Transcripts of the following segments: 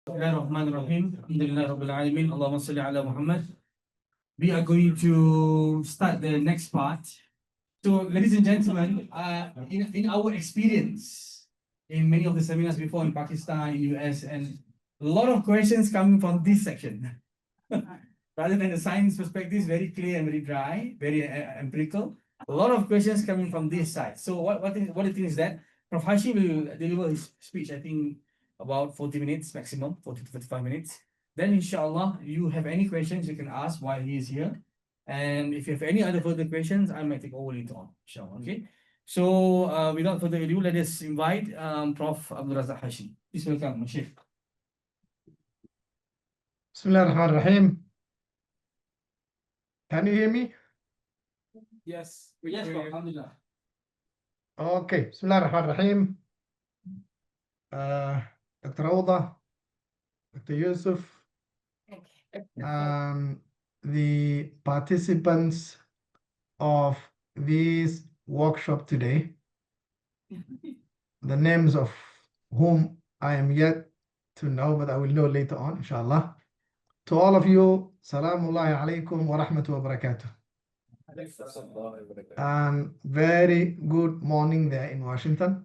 Bismillahirrahmanirrahim. Alhamdulillah Rabbil Alamin. Allahumma salli ala Muhammad. We are going to start the next part. So, ladies and gentlemen, in our experience in many of the seminars before in Pakistan, in US, and a lot of questions coming from this section. Rather than the science perspective, very clear and very dry, very empirical. A lot of questions coming from this side. So what the thing is that Prof. Hashi will deliver his speech, I think, about 40 minutes maximum, 40 to 45 minutes. Then inshallah, you have any questions you can ask while he is here. And if you have any other further questions, I might take over later on, inshallah. Okay. So without further ado, let us invite Prof. Abdurezak Hashi. Please welcome, Sheikh. Bismillahirrahmanirrahim. Can you hear me? Yes. Yes, Prof. Alhamdulillah. Okay. Bismillahirrahmanirrahim. Dr. Awda, Dr. Yusof, the participants of this workshop today, the names of whom I am yet to know, but I will know later on, inshallah. To all of you, Salamullahi alaikum wa rahmatullahi wa barakatuh. And very good morning there in Washington,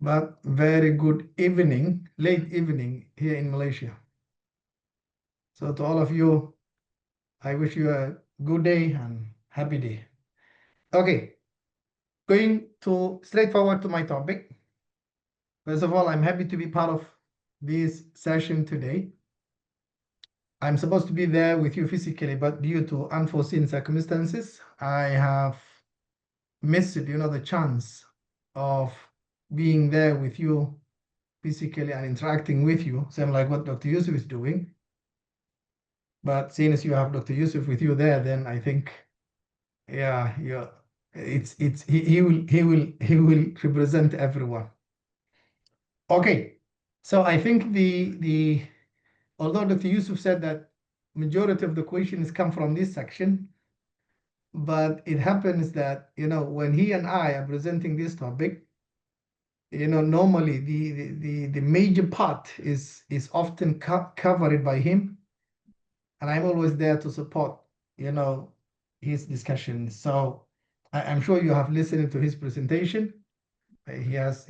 but very good evening, late evening here in Malaysia. So to all of you, I wish you a good day and happy day. Okay, going to straightforward to my topic. First of all, I'm happy to be part of this session today. I'm supposed to be there with you physically, but due to unforeseen circumstances, I have missed, the chance of being there with you physically and interacting with you, same like what Dr. Yusof is doing. But seeing as you have Dr. Yusof with you there, then I think, yeah, he will represent everyone. Okay, so I think although Dr. Yusof said that majority of the questions come from this section, but it happens that, when he and I are presenting this topic, normally the major part is often covered by him, and I'm always there to support, his discussion. So I'm sure you have listened to his presentation. He has,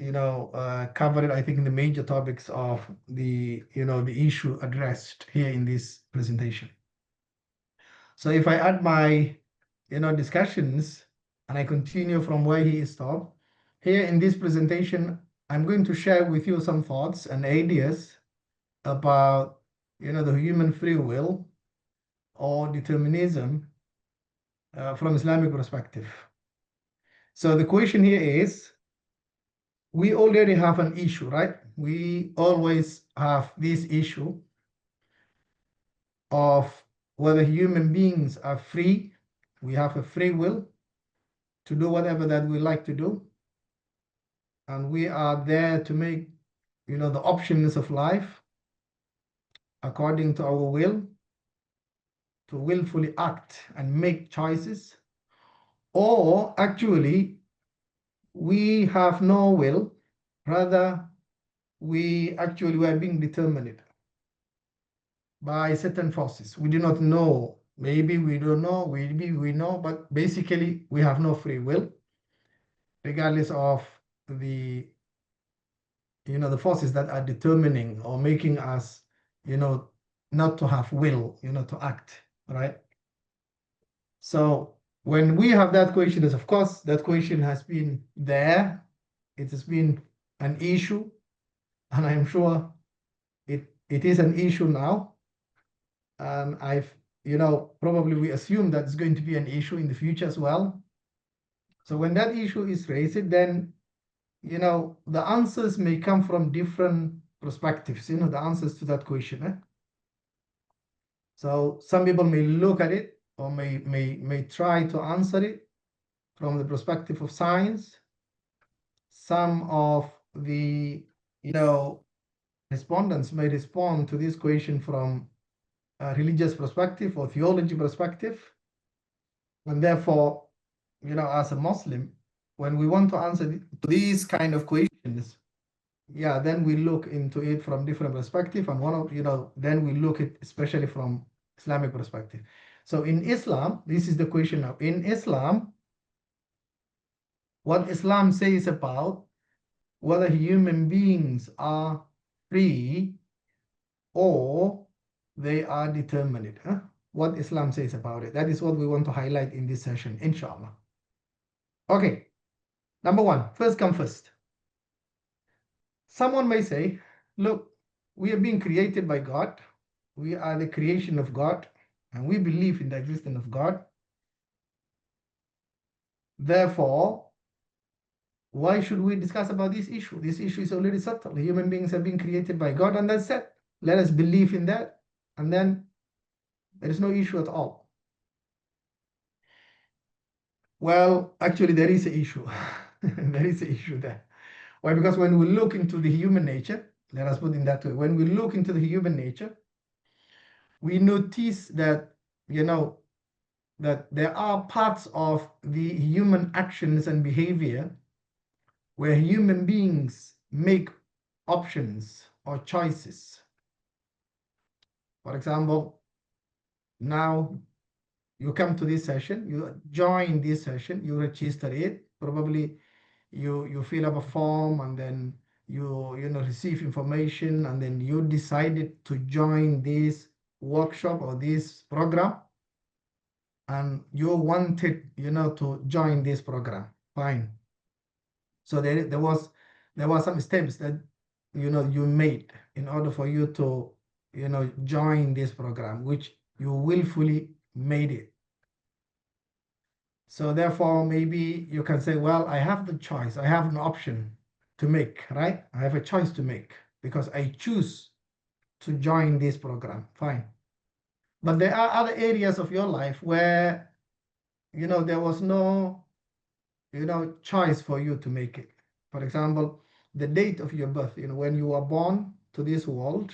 covered, I think, the major topics of the issue addressed here in this presentation. So if I add my, discussions and I continue from where he stopped, here in this presentation, I'm going to share with you some thoughts and ideas about, the human free will or determinism from Islamic perspective. So the question here is, we already have an issue, right? We always have this issue of whether human beings are free. We have a free will to do whatever that we like to do. And we are there to make, the options of life according to our will, to willfully act and make choices. Or actually, we have no will, rather we actually were being determined by certain forces. We do not know, maybe we don't know, maybe we know, but basically we have no free will, regardless of the forces that are determining or making us, not to have will, to act, right? So when we have that question, is of course that question has been there, it has been an issue, and I'm sure it is an issue now. And probably we assume that it's going to be an issue in the future as well. So when that issue is raised, then, the answers may come from different perspectives, the answers to that question. So some people may look at it or may try to answer it from the perspective of science. Some of the, respondents may respond to this question from a religious perspective or theology perspective. And therefore, as a Muslim, when we want to answer these kind of questions, yeah, then we look into it from different perspective, and one of, then we look at especially from Islamic perspective. So in Islam, this is the question now. In Islam, what Islam says about whether human beings are free or they are determined. Huh? What Islam says about it. That is what we want to highlight in this session, inshallah. Okay, number one, first come first. Someone may say, look, we are being created by God. We are the creation of God, and we believe in the existence of God. Therefore, why should we discuss about this issue? This issue is already settled. Human beings have been created by God, and that's it. Let us believe in that, and then there is no issue at all. Well, actually, there is an issue. There is an issue there. Why? Because when we look into the human nature, let us put it in that way, when we look into the human nature, we notice that, that there are parts of the human actions and behavior where human beings make options or choices. For example, now you come to this session, you join this session, you register it, probably you fill up a form, and then you receive information, and then you decided to join this workshop or this program, and you wanted to join this program. Fine. So there was some steps that you made in order for you to join this program, which you willfully made it. So therefore, maybe you can say, well, I have the choice, I have an option to make, right? I have a choice to make because I choose to join this program. Fine. But there are other areas of your life where there was no choice for you to make it. For example, the date of your birth, when you were born to this world,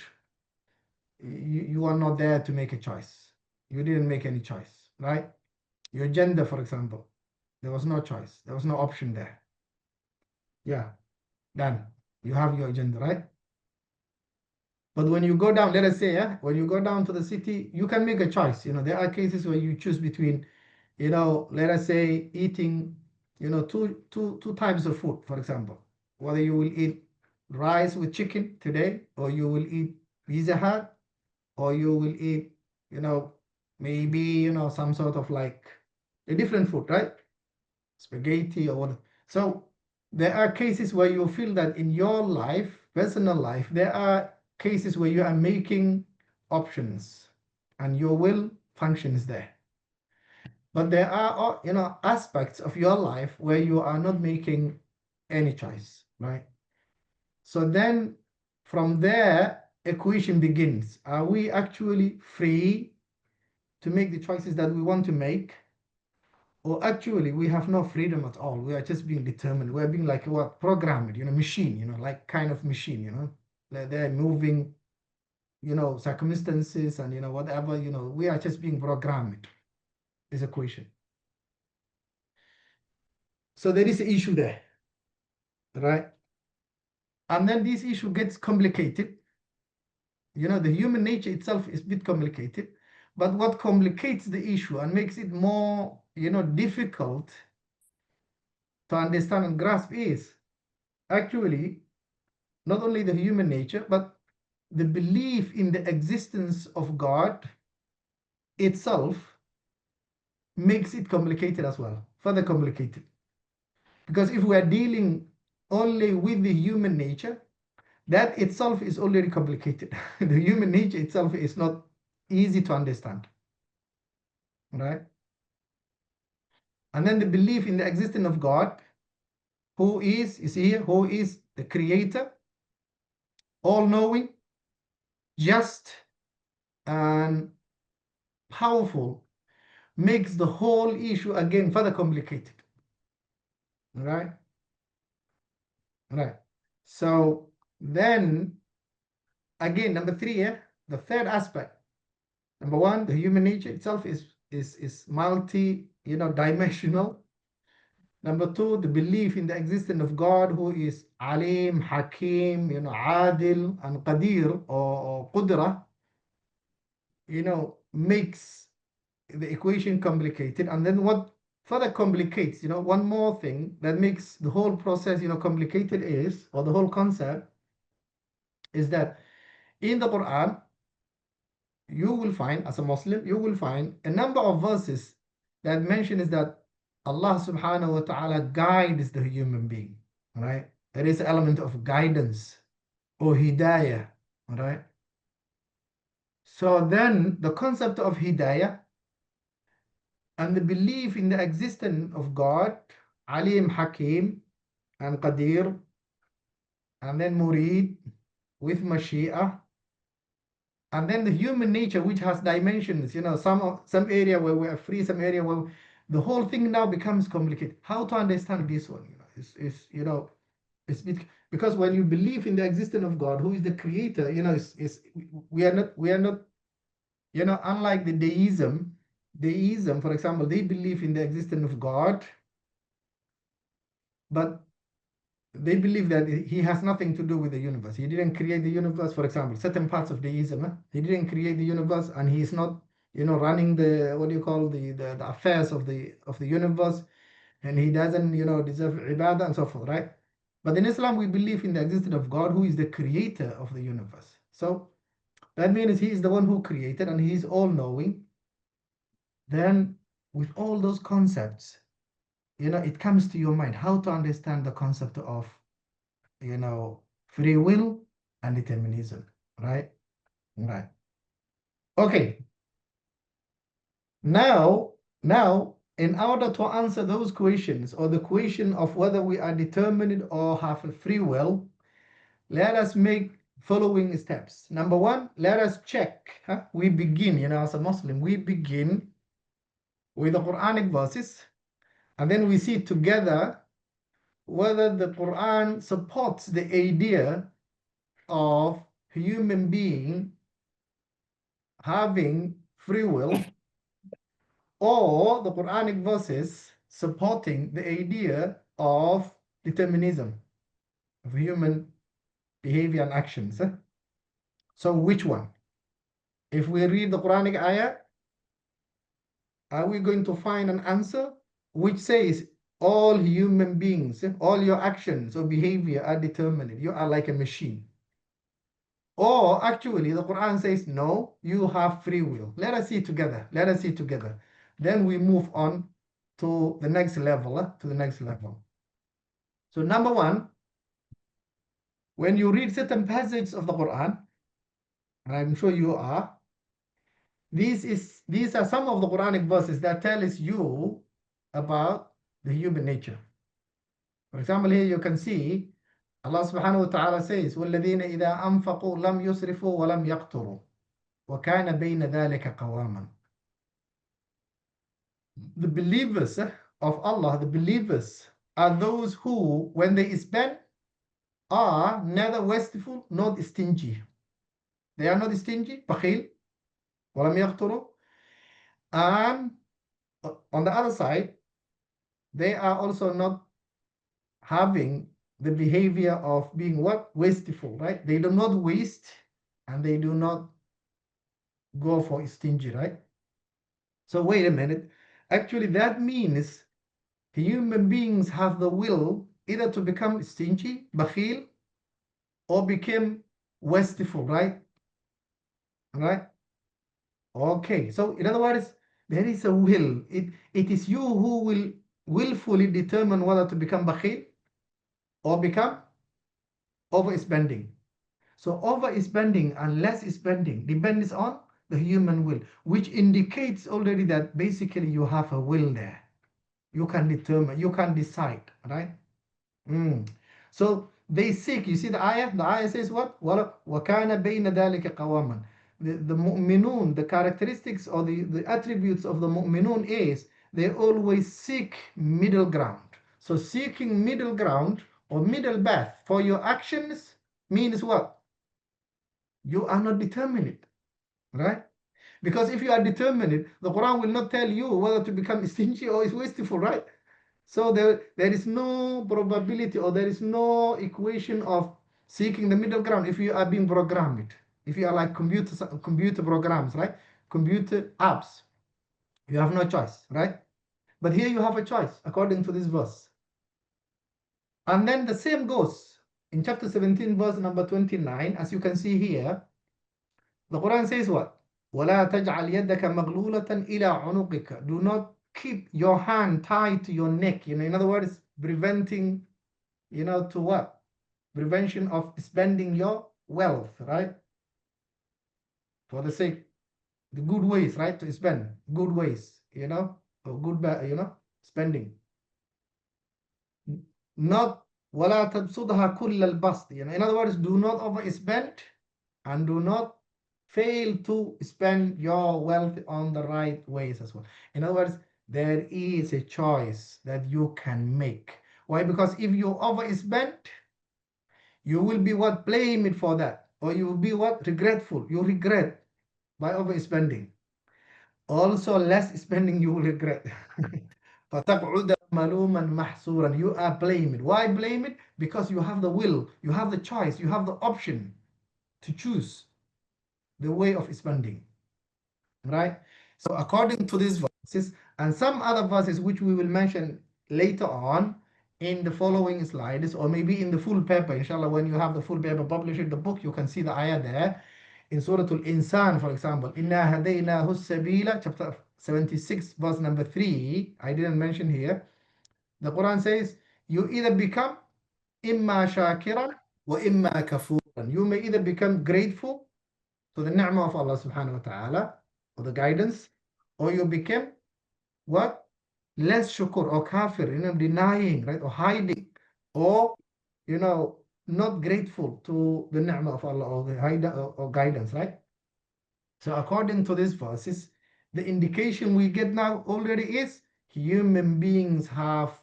you are not there to make a choice. You didn't make any choice, right? Your gender, for example, there was no choice. There was no option there. Yeah, done. You have your gender, right? But when you go down, let us say, when you go down to the city, you can make a choice. There are cases where you choose between, let us say, eating, two types of food, for example. Whether you will eat rice with chicken today, or you will eat Pizza Hut, or you will eat, maybe, some sort of like a different food, right? Spaghetti or what. So there are cases where you feel that in your life, personal life, there are cases where you are making options and your will functions there. But there are, aspects of your life where you are not making any choice, right? So then from there, equation begins. Are we actually free to make the choices that we want to make? Or actually, we have no freedom at all. We are just being determined. We're being like what? Programmed, machine, like kind of machine, They're moving, circumstances and, whatever, we are just being programmed. This equation. So there is an issue there, right? And then this issue gets complicated. The human nature itself is a bit complicated. But what complicates the issue and makes it more, difficult to understand and grasp is actually not only the human nature, but the belief in the existence of God itself makes it complicated as well, further complicated. Because if we are dealing only with the human nature, that itself is already complicated. The human nature itself is not easy to understand, right? And then the belief in the existence of God, who is the creator, all-knowing, just, and powerful, makes the whole issue again further complicated. Right? Right. So then again, number three, the third aspect. Number one, the human nature itself is multi, dimensional. Number two, the belief in the existence of God who is Alim, Hakim, Adil, and Qadir or Qudra, makes the equation complicated. And then what further complicates, one more thing that makes the whole process, complicated is, or the whole concept is that in the Quran, you will find, as a Muslim, you will find a number of verses that mention is that Allah subhanahu wa ta'ala guides the human being, right? There is an element of guidance or hidayah, right? So then the concept of hidayah and the belief in the existence of God, Alim, Hakim, and Qadir, and then Murid with Mashiach, and then the human nature, which has dimensions, some area where we are free, some area where the whole thing now becomes complicated. How to understand this one? It's because when you believe in the existence of God, who is the creator, we are not, unlike the deism, for example, they believe in the existence of God, but they believe that he has nothing to do with the universe. He didn't create the universe, for example, certain parts of deism. He didn't create the universe, and he is not, running the the affairs of the universe, and he doesn't, deserve ibadah and so forth, right? But in Islam, we believe in the existence of God, who is the creator of the universe. So that means he is the one who created, and he is all-knowing. Then, with all those concepts, it comes to your mind how to understand the concept of free will and determinism, right? Right. Okay. Now, in order to answer those questions, or the question of whether we are determined or have a free will, let us make following steps. Number one, let us check. We begin, as a Muslim, we begin with the Quranic verses, and then we see together whether the Quran supports the idea of human being having free will, or the Quranic verses supporting the idea of determinism of human behavior and actions. So which one? If we read the Quranic ayah, are we going to find an answer which says all human beings, all your actions or behavior are determined? You are like a machine. Or actually, the Quran says, no, you have free will. Let us see together. Let us see together. Then we move on to the next level, So number one, when you read certain passages of the Quran, and I'm sure you are, these are some of the Quranic verses that tell us you about the human nature. For example, here you can see Allah subhanahu wa ta'ala says, وَالَّذِينَ إِذَا أَنفَقُوا لَمْ يُسْرِفُوا وَلَمْ يَقْتُرُوا وَكَانَ بَيْنَ ذَلِكَ قَوَامًا. The believers of Allah, the believers are those who, when they spend, are neither wasteful nor stingy. They are not stingy, بخيل, وَلَمْ يَقْتُرُوا. And on the other side, they are also not having the behavior of being what? Wasteful, right? They do not waste, and they do not go for stingy, right? So wait a minute. Actually, that means human beings have the will either to become stingy, bakhil, or become wasteful, right? Right? Okay. So in other words, there is a will. It is you who will willfully determine whether to become bakhil or become overspending. So overspending and less spending depends on the human will, which indicates already that basically you have a will there. You can determine, you can decide, right? So they seek, you see the ayah says what? وَكَانَ بَيْنَ ذَلِكَ قَوَامًا. The mu'minun, the characteristics or the attributes of the mu'minun is they always seek middle ground. So seeking middle ground or middle path for your actions means what? You are not determined, right? Because if you are determined, the Quran will not tell you whether to become stingy or is wasteful, right? So there is no probability or there is no equation of seeking the middle ground if you are being programmed. If you are like computer programs, right? Computer apps, you have no choice, right? But here you have a choice according to this verse. And then the same goes in chapter 17, verse number 29, as you can see here. The Quran says what? وَلَا تَجْعَلْ يَدَّكَ مَغْلُولَةً إِلَىٰ عُنُقِكَ. Do not keep your hand tied to your neck. In other words, preventing, to what? Prevention of spending your wealth, right? For the sake, the good ways, right? To spend good ways, or good, spending. Not وَلَا تَبْسُطْهَا كُلَّ الْبَسْطِ. In other words, do not overspend and do not fail to spend your wealth on the right ways as well. In other words, there is a choice that you can make. Why? Because if you overspend, you will be what? Blamed for that. Or you will be what? Regretful. You regret by overspending. Also, less spending you will regret. فَتَقْعُدَ مَلُومًا مَحْسُورًا. You are blamed. Why blamed? Because you have the will, you have the choice, you have the option to choose the way of spending. Right? So according to these verses and some other verses which we will mention later on in the following slides, or maybe in the full paper, inshallah, when you have the full paper published in the book, you can see the ayah there. In Surah Al-Insan, for example, Inna hadaynahu sabila, chapter 76, verse number 3, I didn't mention here. The Quran says, you either become imma shakiran wa imma kafuran. You may either become grateful to the ni'mah of Allah subhanahu wa ta'ala, or the guidance, or you become what? Less shukur or kafir, denying, right? Or hiding, or, not grateful to the ni'mah of Allah or the or guidance, right? So according to these verses, the indication we get now already is human beings have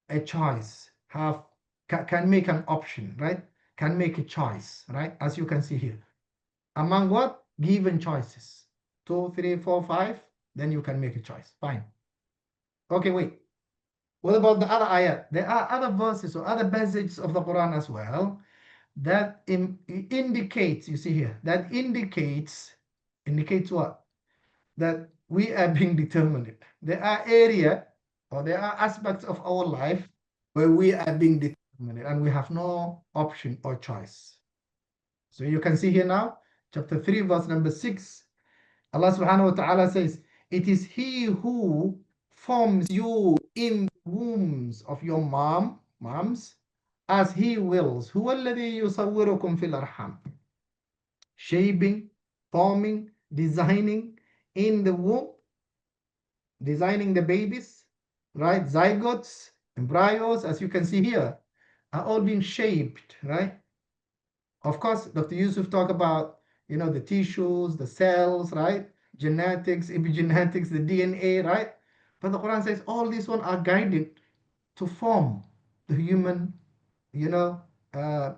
a choice, can make an option, right? Can make a choice, right? As you can see here. Among what? Given choices. 2, 3, 4, 5, then you can make a choice. Fine. Okay, wait. What about the other ayat? There are other verses or other passages of the Quran as well that indicates, you see here, that indicates what? That we are being determined. There are area or there are aspects of our life where we are being determined and we have no option or choice. So you can see here now, chapter 3, verse number 6, Allah subhanahu wa ta'ala says, it is He who forms you in the wombs of your moms, as He wills. هو الذي يصوركم في الأرحام. Shaping, forming, designing in the womb, designing the babies, right? Zygotes, embryos, as you can see here, are all being shaped, right? Of course, Dr. Yusof talked about, the tissues, the cells, right? Genetics, epigenetics, the DNA, right? But the Quran says all these ones are guided to form the human,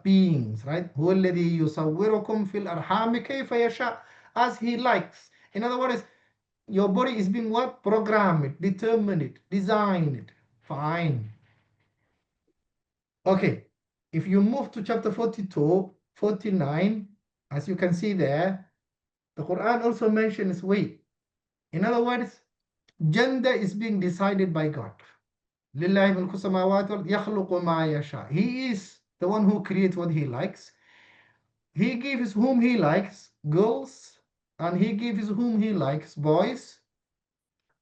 beings, right? هو الذي يصوركم في الأرحام كيف يشاء, as He likes. In other words, your body is being what? Programmed, determined, designed. Fine. Okay. If you move to chapter 42, 49, as you can see there, the Quran also mentions weight. In other words, gender is being decided by God. لله ملك السماوات والأرض يخلق ما يشاء. He is the one who creates what He likes. He gives whom He likes girls, and He gives whom He likes boys.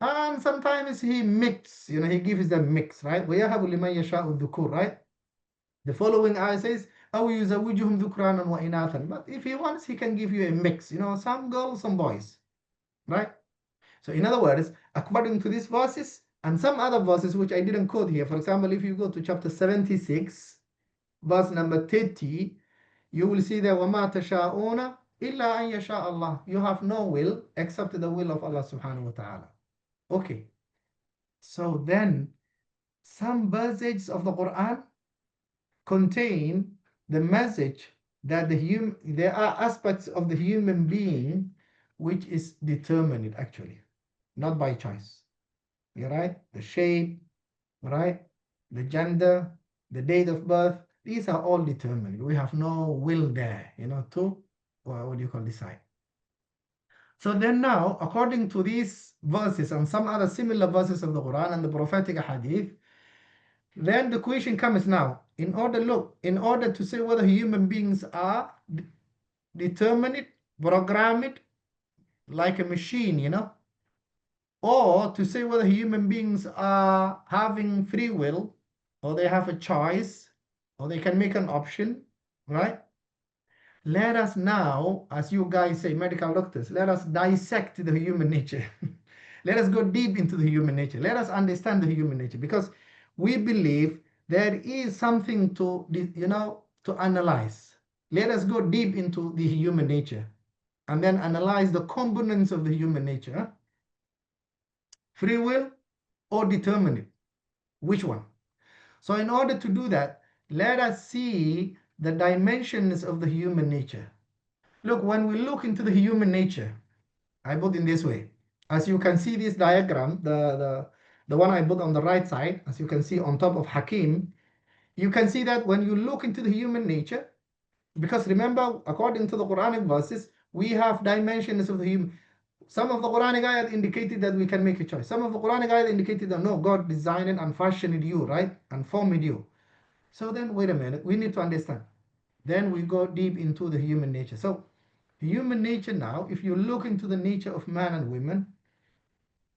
And sometimes He mix, He gives them mix, right? وَيَهَبُ لِمَن يَشَاءُ الذُّكُورَ, right? The following ayah says, أَوْ يُزَوِّجُهُمْ ذُكْرَانًا وَإِنَاثًا. But if He wants, He can give you a mix, some girls, some boys, right? So in other words, according to these verses and some other verses which I didn't quote here, for example, if you go to chapter 76, verse number 30, you will see there, وَمَا تَشَاءُونَ إِلَّا أَن يَشَاءَ اللَّهُ. You have no will except the will of Allah subhanahu wa ta'ala. Okay. So then, some verses of the Quran contain the message that there are aspects of the human being which is determined actually, not by choice. You're right? The shape, right? The gender, the date of birth, these are all determined. We have no will there, to, what do you call, decide. So then now, according to these verses and some other similar verses of the Quran and the prophetic hadith, then the question comes now, in order to say whether human beings are determined, programmed like a machine, or to say whether human beings are having free will, or they have a choice, or they can make an option, right? Let us now, as you guys say, medical doctors, let us dissect the human nature. Let us go deep into the human nature. Let us understand the human nature, because we believe there is something to, to analyze. Let us go deep into the human nature and then analyze the components of the human nature. Free will or determinate? Which one? So in order to do that, let us see the dimensions of the human nature. Look, when we look into the human nature, I put in this way. As you can see this diagram, the one I put on the right side, as you can see on top of Hakim, you can see that when you look into the human nature, because remember, according to the Quranic verses, we have dimensions of the human. Some of the Quranic ayat indicated that we can make a choice. Some of the Quranic ayat indicated that no, God designed and fashioned you, right? And formed you. So then, wait a minute, we need to understand. Then we go deep into the human nature. So, human nature now, if you look into the nature of man and women,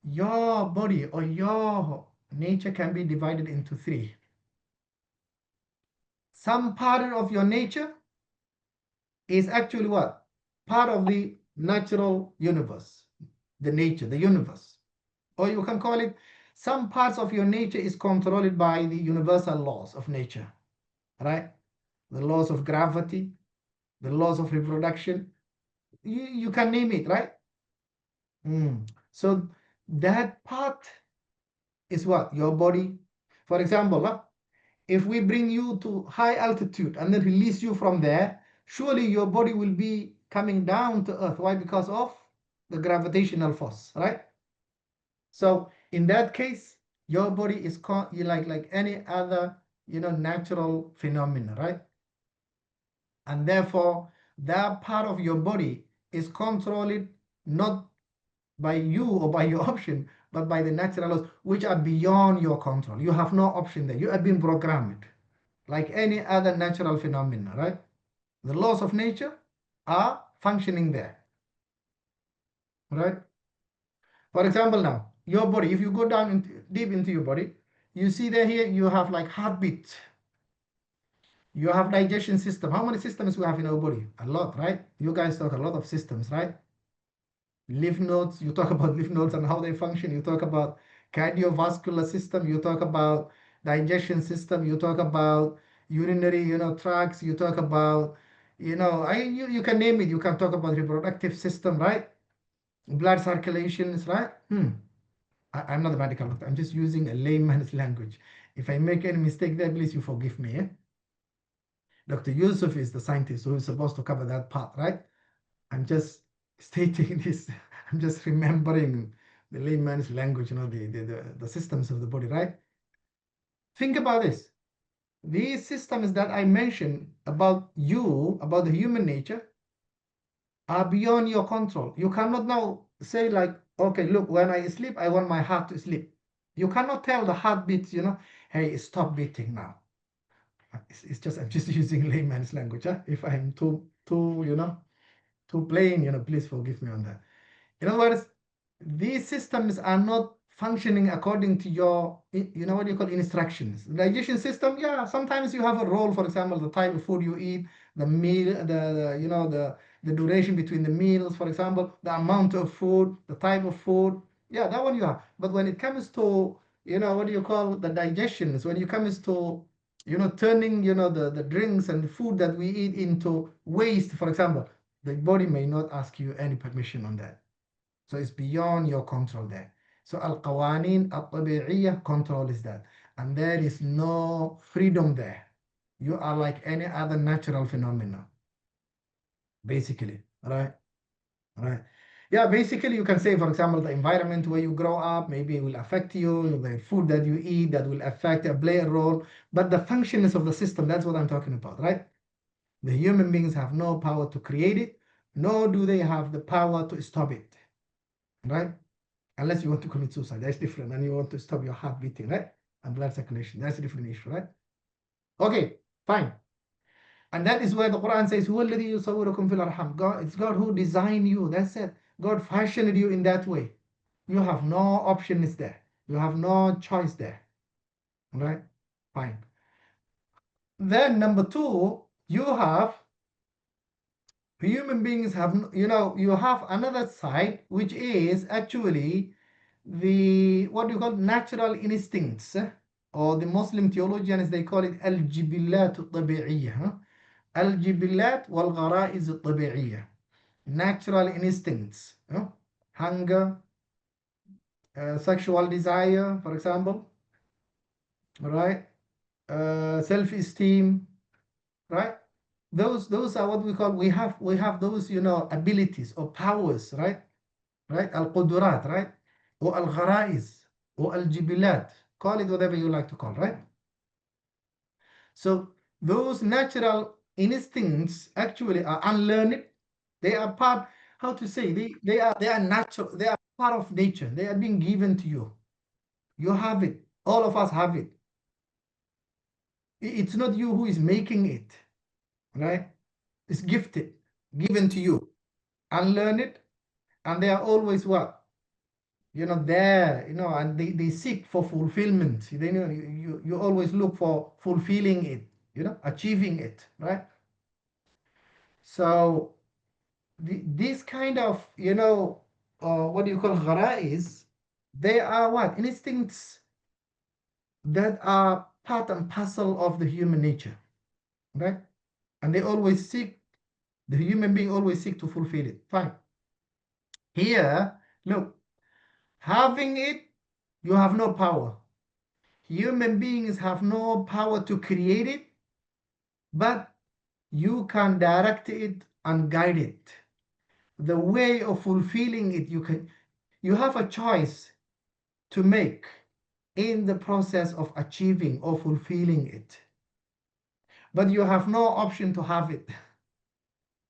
your body or your nature can be divided into three. Some part of your nature is actually what? Part of the natural universe, the nature, the universe. Or you can call it, some parts of your nature is controlled by the universal laws of nature, right? The laws of gravity, the laws of reproduction. You can name it, right? So that part is what? Your body. For example, if we bring you to high altitude and then release you from there, surely your body will be coming down to earth. Why? Because of the gravitational force, right? So in that case, your body is like any other, natural phenomena, right? And therefore, that part of your body is controlled not by you or by your option, but by the natural laws, which are beyond your control. You have no option there. You have been programmed like any other natural phenomena, right? The laws of nature are functioning there, right? For example, now, your body, if you go down deep into your body, you see there here, you have like heartbeat. You have digestion system. How many systems we have in our body? A lot, right? You guys talk a lot of systems, right? Lymph nodes, you talk about lymph nodes and how they function. You talk about cardiovascular system. You talk about digestion system. You talk about urinary, tracts. You talk about, you can name it. You can talk about reproductive system, right? Blood circulations, right? I'm not a medical doctor. I'm just using a layman's language. If I make any mistake there, please you forgive me. Dr. Yusof is the scientist who is supposed to cover that part, right? I'm just stating this. I'm just remembering the layman's language, the systems of the body, right? Think about this. These systems that I mentioned about you, about the human nature, are beyond your control. You cannot now say like, okay, look, when I sleep, I want my heart to sleep. You cannot tell the heartbeats, hey, stop beating now. It's just, I'm just using layman's language. If I'm too, too plain, please forgive me on that. In other words, these systems are not functioning according to your, what do you call, instructions. The digestion system, yeah, sometimes you have a role, for example, the type of food you eat, the meal, the duration between the meals, for example, the amount of food, the type of food, yeah, that one you have. But when it comes to, what do you call, the digestions, when it comes to, turning, the drinks and the food that we eat into waste, for example, the body may not ask you any permission on that. So it's beyond your control there. So al-qawanin al-tabi'iyya controls that. And there is no freedom there. You are like any other natural phenomena, basically, right? Right. Yeah, basically you can say, for example, the environment where you grow up, maybe it will affect you, the food that you eat that will affect, play a role, but the functions of the system, that's what I'm talking about, right? The human beings have no power to create it, nor do they have the power to stop it, right? Unless you want to commit suicide, that's different, and you want to stop your heart beating, right? And blood circulation, that's a different issue, right? Okay, fine. And that is where the Quran says, هو الذي يصوركم في الأرحام. God, it's God who designed you. That's it. God fashioned you in that way. You have no options there. You have no choice there. Right? Fine. Then number two, you have human beings have, you have another side, which is actually the what do you call natural instincts, or the Muslim theologians they call it الجبلات الطبيعية. الجبلات والغرائز الطبيعية, natural instincts, hunger, sexual desire, for example, right? Self-esteem, right? Those are what we call, we have those, abilities or powers, right? Right? Al-Qudurat, right? Or Al-Gharaiz, or Al-Jibilat, call it whatever you like to call, right? So those natural instincts actually are unlearned. They are part, how to say, they are natural, they are part of nature. They are being given to you. You have it. All of us have it. It's not you who is making it, right? It's gifted, given to you. Unlearn it, and they are always what? There, and they seek for fulfillment. They know you always look for fulfilling it, achieving it, right? So this kind of, what do you call ghara'is, they are what? Instincts that are part and parcel of the human nature, right? And they always seek, the human being always seek to fulfill it. Fine. Here, look, having it, you have no power. Human beings have no power to create it, but you can direct it and guide it. The way of fulfilling it, you have a choice to make in the process of achieving or fulfilling it. But you have no option to have it.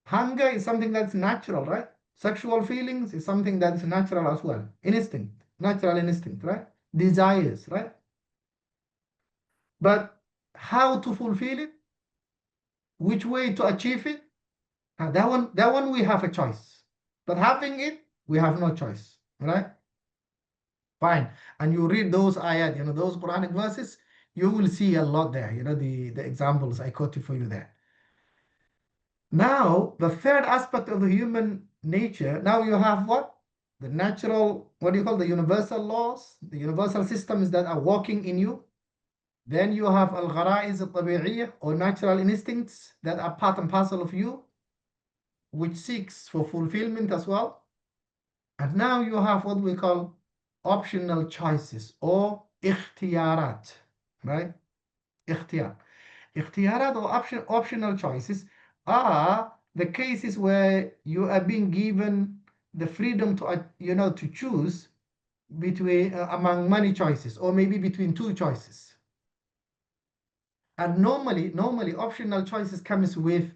Hunger is something that's natural, right? Sexual feelings is something that's natural as well. Instinct, natural instinct, right? Desires, right? But how to fulfill it? Which way to achieve it? That one we have a choice. But having it, we have no choice, right? Fine. And you read those ayat, those Quranic verses, you will see a lot there, the examples I quoted for you there. Now, the third aspect of the human nature, now you have what? The natural, what do you call the universal laws, the universal systems that are working in you. Then you have al-ghara'iz al-tabi'iyyah, or natural instincts that are part and parcel of you, which seeks for fulfillment as well. And now you have what we call optional choices, or ikhtiyarat, right? Ikhtiyar. Ikhtiyarat, or optional choices, are the cases where you are being given the freedom to choose between among many choices, or maybe between two choices. And normally optional choices comes with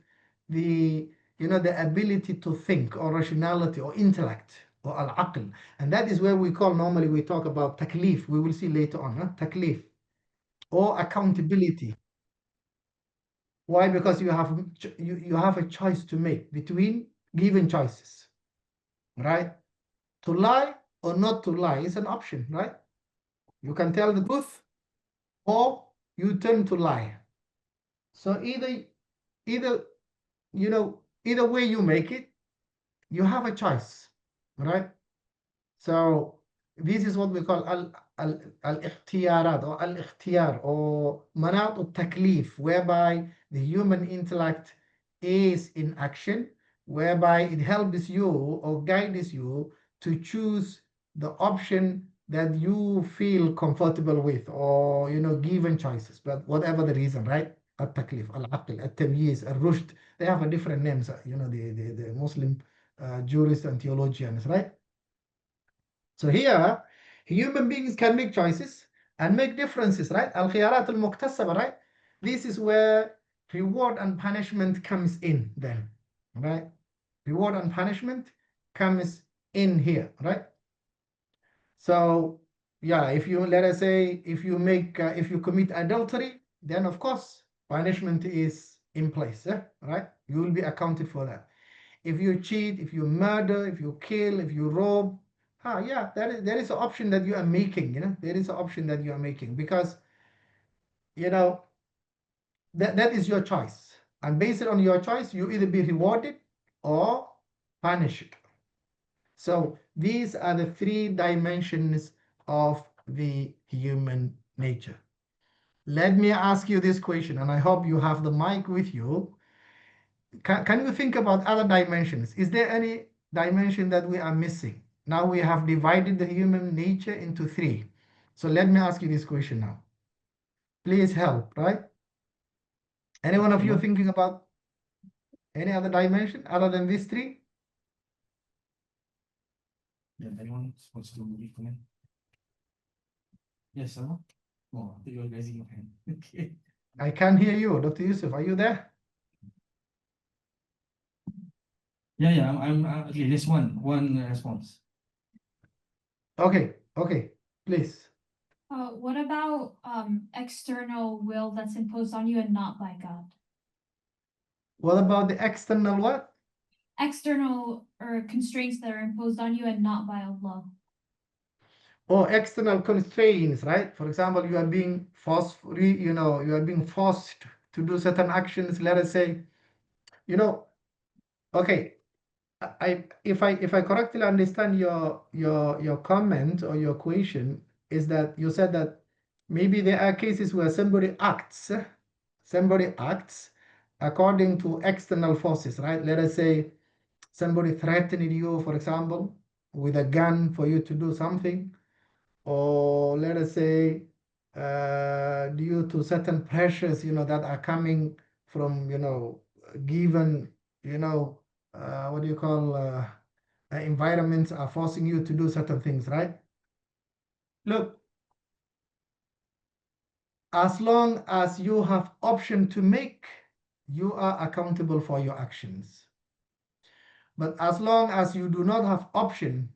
the the ability to think, or rationality, or intellect, or al-aql. And that is where normally we talk about taklif. We will see later on, taklif, or accountability. Why? Because you have a choice to make between given choices, right? To lie or not to lie is an option, right? You can tell the truth, or you turn to lie. So either either way you make it, you have a choice, right? So this is what we call al-ikhtiyarat, or al-ikhtiyar, or manat al-taklif, whereby the human intellect is in action, whereby it helps you or guides you to choose the option that you feel comfortable with, or given choices, but whatever the reason, right? Al-taklif, al-aql, al-tamyiz, al-rushd, they have a different names, the Muslim jurists and theologians, right? So here, human beings can make choices and make differences, right? Al-khiyarat al-muktasaba, right? This is where reward and punishment comes in then, right? Reward and punishment comes in here, right? So yeah, if you, let us say, if you commit adultery, then of course punishment is in place, right? You will be accounted for that. If you cheat, if you murder, if you kill, if you rob, yeah, there is an option that you are making, there is an option that you are making, because that is your choice, and based on your choice, you either be rewarded or punished. So these are the three dimensions of the human nature. Let me ask you this question, and I hope you have the mic with you. Can you think about other dimensions? Is there any dimension that we are missing? Now we have divided the human nature into three. So let me ask you this question now. Please help, right? Any one of you thinking about any other dimension other than these three? Yeah, anyone wants to recommend? Yes, sir. Oh, I think you're raising your hand. Okay. I can't hear you, Dr. Yusof. Are you there? Yeah, I'm okay. There's one response. Okay, please. What about external will that's imposed on you and not by God? What about the external what? External or constraints that are imposed on you and not by Allah. Or external constraints, right? For example, you are being forcefully, you are being forced to do certain actions. Let us say, okay, if I correctly understand your comment or your question, is that you said that maybe there are cases where somebody acts according to external forces, right? Let us say somebody threatened you, for example, with a gun for you to do something, or let us say due to certain pressures, that are coming from, given, what do you call, environments are forcing you to do certain things, right? Look, as long as you have option to make, you are accountable for your actions. But as long as you do not have option,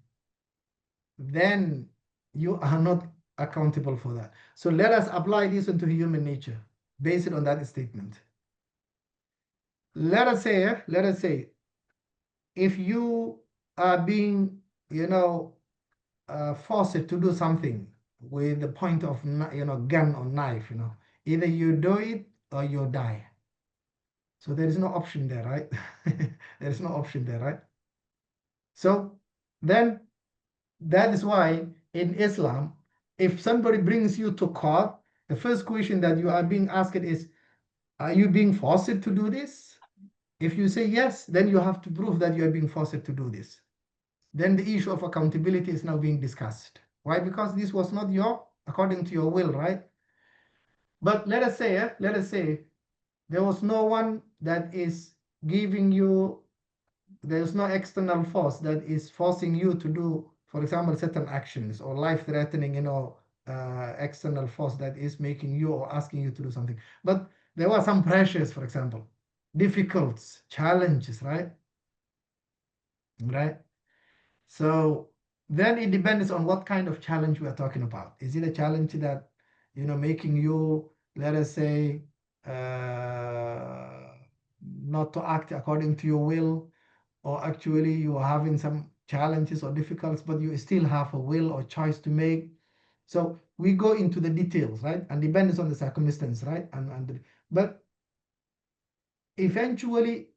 then you are not accountable for that. So let us apply this into human nature based on that statement. Let us say, if you are being, forced to do something with the point of, gun or knife, either you do it or you die. So there is no option there, right? There is no option there, right? So then that is why in Islam, if somebody brings you to court, the first question that you are being asked is, are you being forced to do this? If you say yes, then you have to prove that you are being forced to do this. Then the issue of accountability is now being discussed. Why? Because this was not according to your will, right? But let us say there was no one that is giving you, there's no external force that is forcing you to do, for example, certain actions, or life-threatening, external force that is making you or asking you to do something. But there were some pressures, for example, difficulties, challenges, right? Right? So then it depends on what kind of challenge we are talking about. Is it a challenge that, making you, let us say, not to act according to your will, or actually you are having some challenges or difficulties, but you still have a will or choice to make. So we go into the details, right? And depends on the circumstance, right? But eventually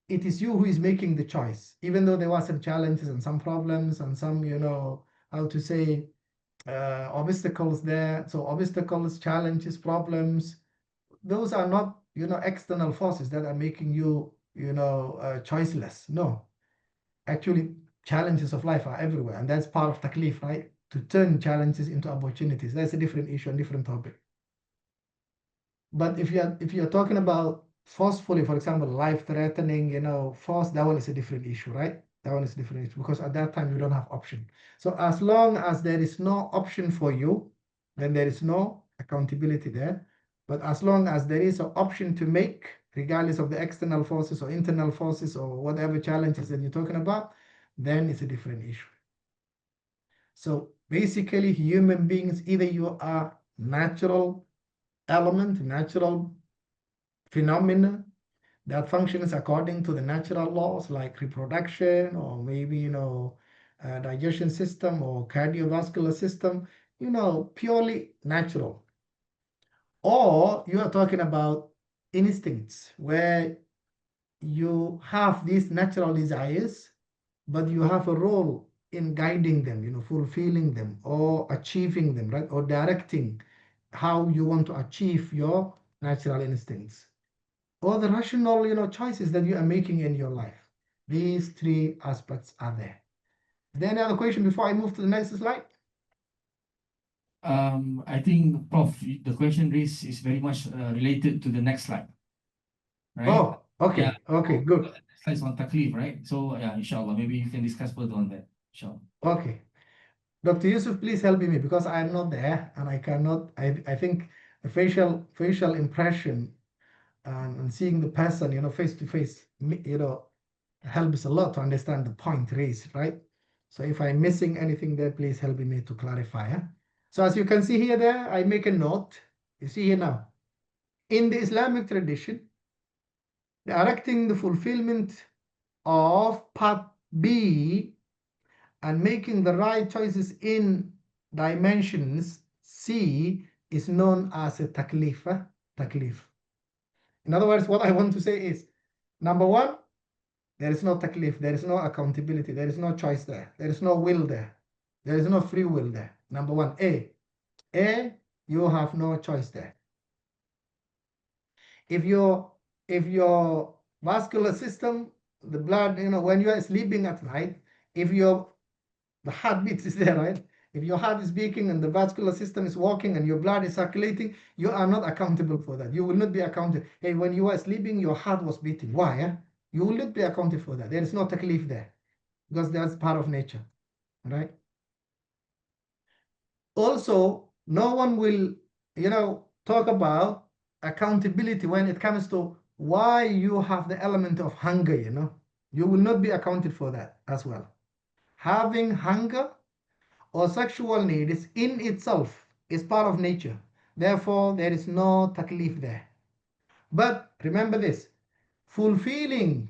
it is you who is making the choice, even though there were some challenges and some problems and some, how to say, obstacles there. So obstacles, challenges, problems, those are not, external forces that are making you, choiceless. No, actually, challenges of life are everywhere, and that's part of taklif, right? To turn challenges into opportunities. That's a different issue and different topic. But if you're talking about forcefully, for example, life-threatening, force, that one is a different issue, right? That one is different because at that time you don't have option. So as long as there is no option for you, then there is no accountability there. But as long as there is an option to make, regardless of the external forces or internal forces or whatever challenges that you're talking about, then it's a different issue. So basically, human beings, either you are natural element, natural phenomena that functions according to the natural laws like reproduction or maybe digestion system or cardiovascular system, purely natural. Or you are talking about instincts where you have these natural desires, but you have a role in guiding them, fulfilling them or achieving them, right? Or directing how you want to achieve your natural instincts. Or the rational, choices that you are making in your life. These three aspects are there. Is there any other question before I move to the next slide? I think, Prof, the question raised is very much related to the next slide. Right? Oh, okay, Yeah. okay, good. Slides on taklif, right? So yeah, inshallah, maybe you can discuss further on that. Inshallah. Okay. Dr. Yusuf, please help me because I'm not there and I cannot, I think the facial impression and seeing the person, face to face, helps a lot to understand the point raised, right? So if I'm missing anything there, please help me to clarify. Huh? So as you can see here, there, I make a note. You see here now, in the Islamic tradition, directing the fulfillment of part B and making the right choices in dimensions C is known as a taklif. Taklif. In other words, what I want to say is, number one, there is no taklif, there is no accountability, there is no choice there, there is no will there, there is no free will there. Number one, A, you have no choice there. If your vascular system, the blood, when you are sleeping at night, if the heartbeat is there, right? If your heart is beating and the vascular system is working and your blood is circulating, you are not accountable for that. You will not be accounted. Hey, when you are sleeping, your heart was beating. Why? You will not be accounted for that. There is no taklif there because that's part of nature, right? Also, no one will, talk about accountability when it comes to why you have the element of hunger, You will not be accounted for that as well. Having hunger or sexual need is in itself is part of nature. Therefore, there is no taklif there. But remember this, fulfilling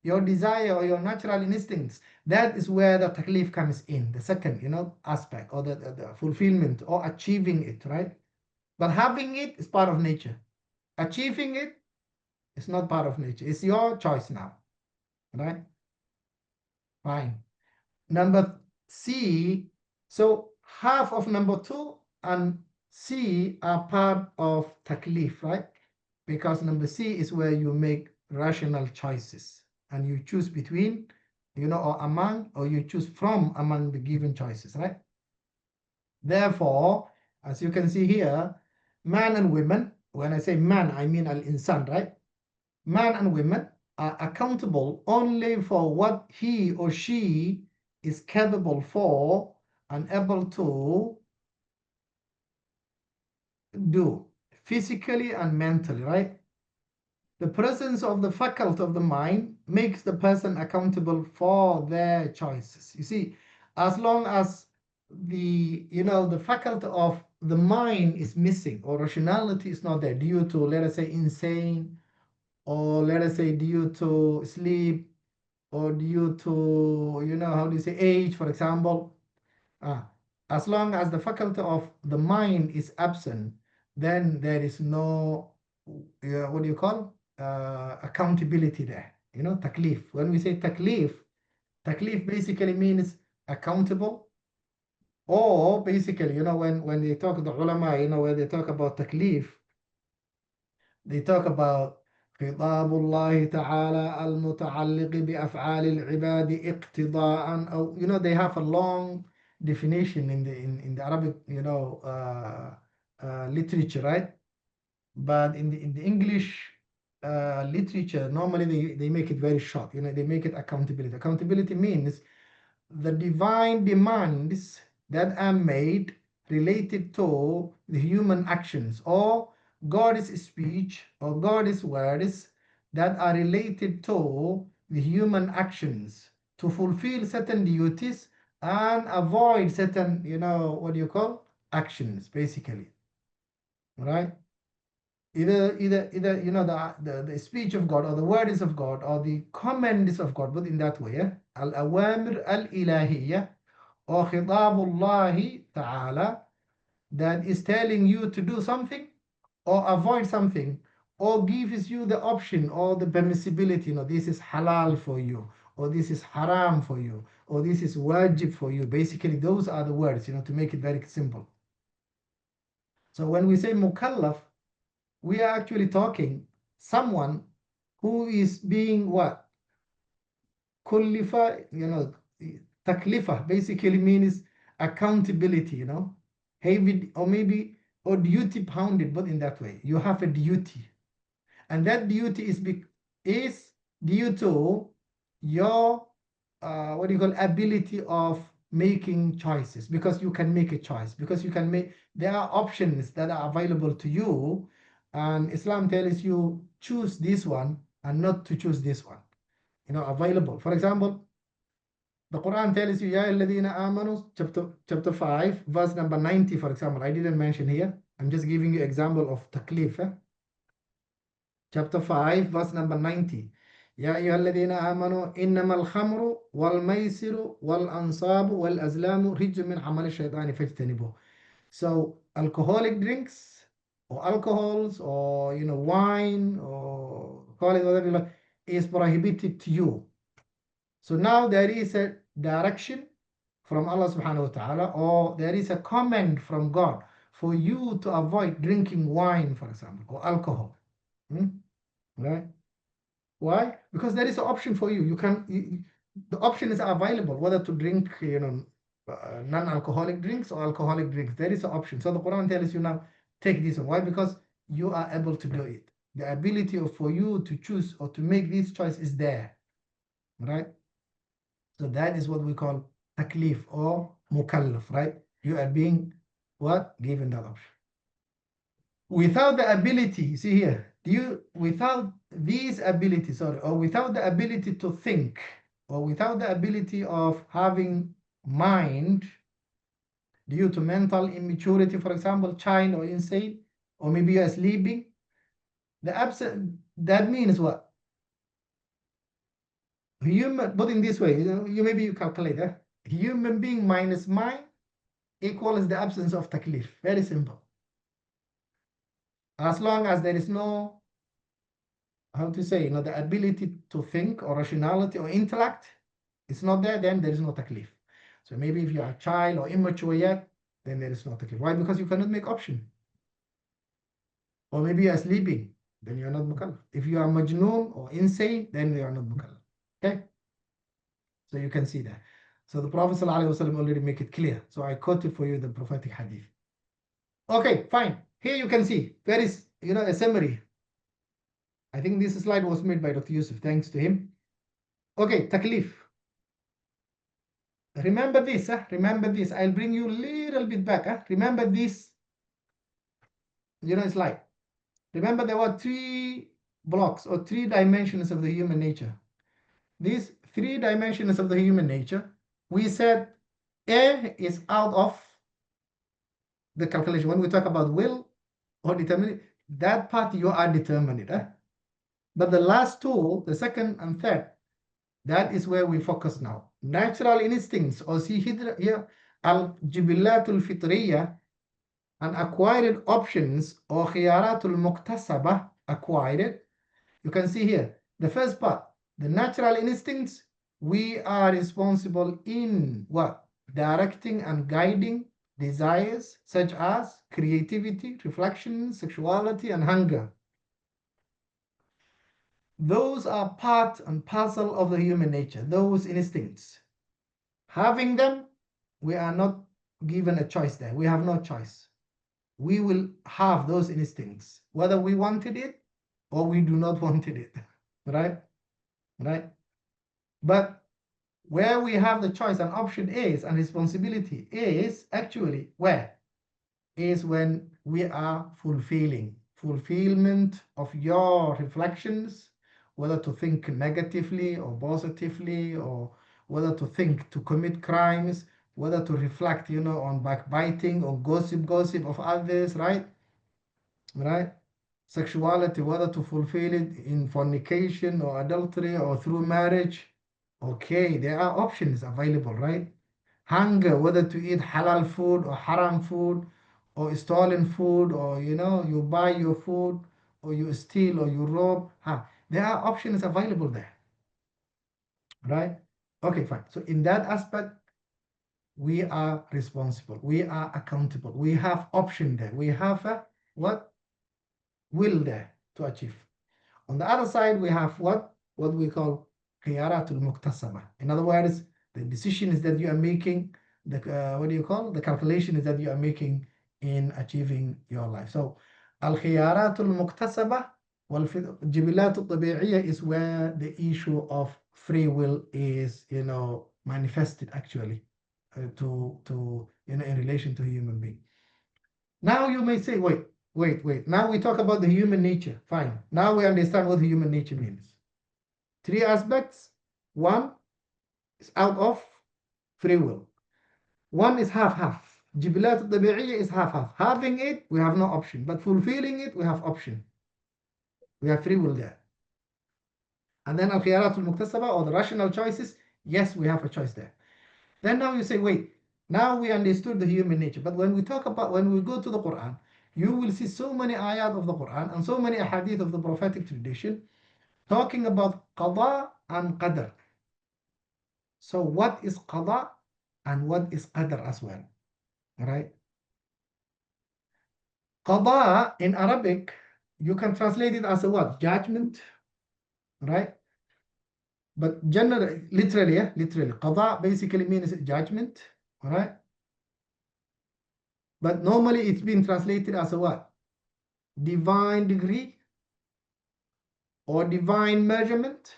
your desire or your natural instincts, that is where the taklif comes in, the second, aspect or the fulfillment or achieving it, right? But having it is part of nature. Achieving it is not part of nature. It's your choice now, right? Fine. Number C, so half of number 2 and C are part of taklif, right? Because number C is where you make rational choices and you choose between, or among, or you choose from among the given choices, right? Therefore, as you can see here, man and women, when I say man, I mean al-insan, right? Man and women are accountable only for what he or she is capable for and able to do physically and mentally, right? The presence of the faculty of the mind makes the person accountable for their choices. You see, as long as the faculty of the mind is missing or rationality is not there due to, let us say, insane, or let us say due to sleep, or due to, how do you say, age, for example. As long as the faculty of the mind is absent, then there is no, what do you call, accountability there. Taklif. When we say taklif basically means accountable, or basically, when they talk, the ulama, when they talk about taklif, they talk about خطاب الله تعالى المتعلق بأفعال العباد اقتضاء أو they have a long definition in the Arabic literature, right? But in the English literature, normally they make it very short. They make it accountability. Accountability means the divine demands that are made related to the human actions, or God's speech or God's words that are related to the human actions to fulfill certain duties and avoid certain, what do you call, actions, basically. Right? Either the speech of God or the words of God or the commands of God, but in that way, al-awamir al-ilahiyya or khitabullahi ta'ala, that is telling you to do something or avoid something, or gives you the option or the permissibility, this is halal for you, or this is haram for you, or this is wajib for you. Basically, those are the words, to make it very simple. So when we say mukallaf, we are actually talking someone who is being what? Kullifa, taklifa basically means accountability, heavy, or maybe, or duty bounded, but in that way. You have a duty. And that duty is due to your, what do you call, ability of making choices, because you can make a choice, because you can make, there are options that are available to you, and Islam tells you choose this one and not to choose this one, available. For example, the Quran tells you, Ya alladhina amanu, chapter 5, verse number 90, for example. I didn't mention here. I'm just giving you example of taklif. Chapter 5, verse number 90. Ya ayyuhalladhina amanu, innamal khamru wal maisiru wal ansabu wal azlamu rijjun min amali shaytani fajtanibuh. So alcoholic drinks or alcohols or wine or call it whatever you like is prohibited to you. So now there is a direction from Allah subhanahu wa ta'ala, or there is a command from God for you to avoid drinking wine, for example, or alcohol. Right? Why? Because there is an option for you. The option is available whether to drink, non-alcoholic drinks or alcoholic drinks. There is an option. So the Quran tells you now, take this one. Why? Because you are able to do it. The ability for you to choose or to make this choice is there. Right? So that is what we call taklif or mukallaf, right? You are being what? Given that option. Without the ability, see here, without these abilities, or without the ability to think, or without the ability of having mind, due to mental immaturity, for example, child or insane, or maybe you are sleeping, that means what? Human, but in this way, you calculate, human being minus mind equals the absence of taklif. Very simple. As long as there is no, how to say, the ability to think or rationality or intellect, it's not there, then there is no taklif. So maybe if you are a child or immature yet, then there is no taklif. Why? Because you cannot make option. Or maybe you are sleeping, then you are not mukallaf. If you are majnoon or insane, then you are not mukallaf. Okay? So you can see that. So the Prophet ﷺ already make it clear. So I quoted for you the prophetic hadith. Okay, fine. Here you can see there is, a summary. I think this slide was made by Dr. Yusof. Thanks to him. Okay, taklif. Remember this. Remember this. I'll bring you a little bit back. Remember this. Slide. Remember there were 3 blocks or 3 dimensions of the human nature. These 3 dimensions of the human nature, we said A is out of the calculation. When we talk about will or determine, that part you are determined. But the last 2, the second and third, that is where we focus now. Natural instincts, or see here, al-jibillatul fitriyya, and acquired options, or khiyaratul muktasaba, acquired. You can see here, the first part, the natural instincts, we are responsible in what? Directing and guiding desires such as creativity, reflection, sexuality, and hunger. Those are part and parcel of the human nature, those instincts. Having them, we are not given a choice there. We have no choice. We will have those instincts, whether we wanted it or we do not wanted it, right? Right? But where we have the choice and option is, and responsibility is actually where? Is when we are fulfillment of your reflections, whether to think negatively or positively, or whether to think to commit crimes, whether to reflect, on backbiting or gossip of others, right? Right? Sexuality, whether to fulfill it in fornication or adultery or through marriage. Okay, there are options available, right? Hunger, whether to eat halal food or haram food or stolen food, or you buy your food or you steal or you rob. There are options available there, right? Okay, fine. So in that aspect, we are responsible, we are accountable, we have option there, we have a what will there to achieve. On the other side, we have what we call khiyaratul muktasaba. In other words, the decisions that you are making, the the calculations that you are making in achieving your life. So al khiyaratul muktasaba wal jibilat tabi'iyya is where the issue of free will is manifested actually to in relation to human being. Now you may say, wait. Now we talk about the human nature. Fine. Now we understand what human nature means. Three aspects. One is out of free will. One is half-half. Jibilat al-tabi'iyya is half-half. Having it, we have no option. But fulfilling it, we have option. We have free will there. And then al-khiyarat al-muktasaba, or the rational choices, yes, we have a choice there. Then now you say, wait, now we understood the human nature. But when we go to the Quran, you will see so many ayat of the Quran and so many ahadith of the prophetic tradition talking about qada and qadr. So what is qada and what is qadr as well? Right? Qada in Arabic, you can translate it as a what? Judgment. Right? But generally, literally, qada basically means judgment. Right? But normally it's been translated as a what? Divine degree or divine measurement,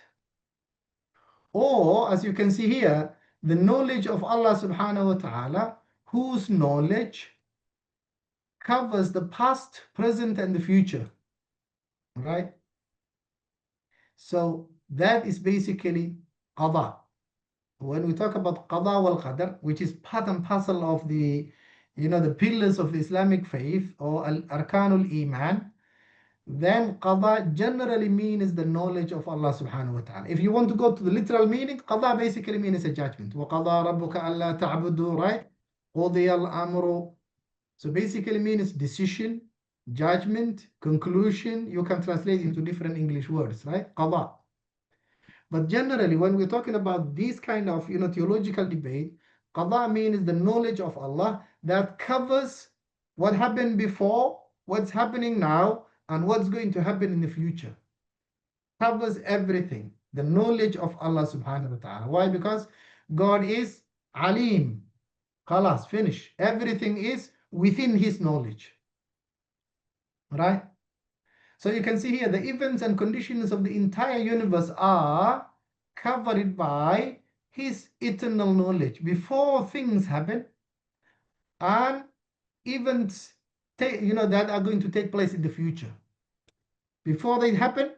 or as you can see here, the knowledge of Allah subhanahu wa ta'ala, whose knowledge covers the past, present, and the future. Right? So that is basically qada. When we talk about qada wal qadar, which is part and parcel of the pillars of the Islamic faith, or al-arkanul iman, then qada generally means the knowledge of Allah subhanahu wa ta'ala. If you want to go to the literal meaning, qada basically means a judgment. وَقَضَى رَبُّكَ أَلَّا تَعْبُدُوا, right? قُضِيَ الْأَمْرُ. So basically means decision, judgment, conclusion. You can translate into different English words, right? Qada. But generally, when we're talking about this kind of theological debate, qada means the knowledge of Allah that covers what happened before, what's happening now, and what's going to happen in the future. Covers everything. The knowledge of Allah subhanahu wa ta'ala. Why? Because God is alim. Khalas, finish. Everything is within His knowledge. Right? So you can see here the events and conditions of the entire universe are covered by His eternal knowledge before things happen, and events that are going to take place in the future. Before they happen,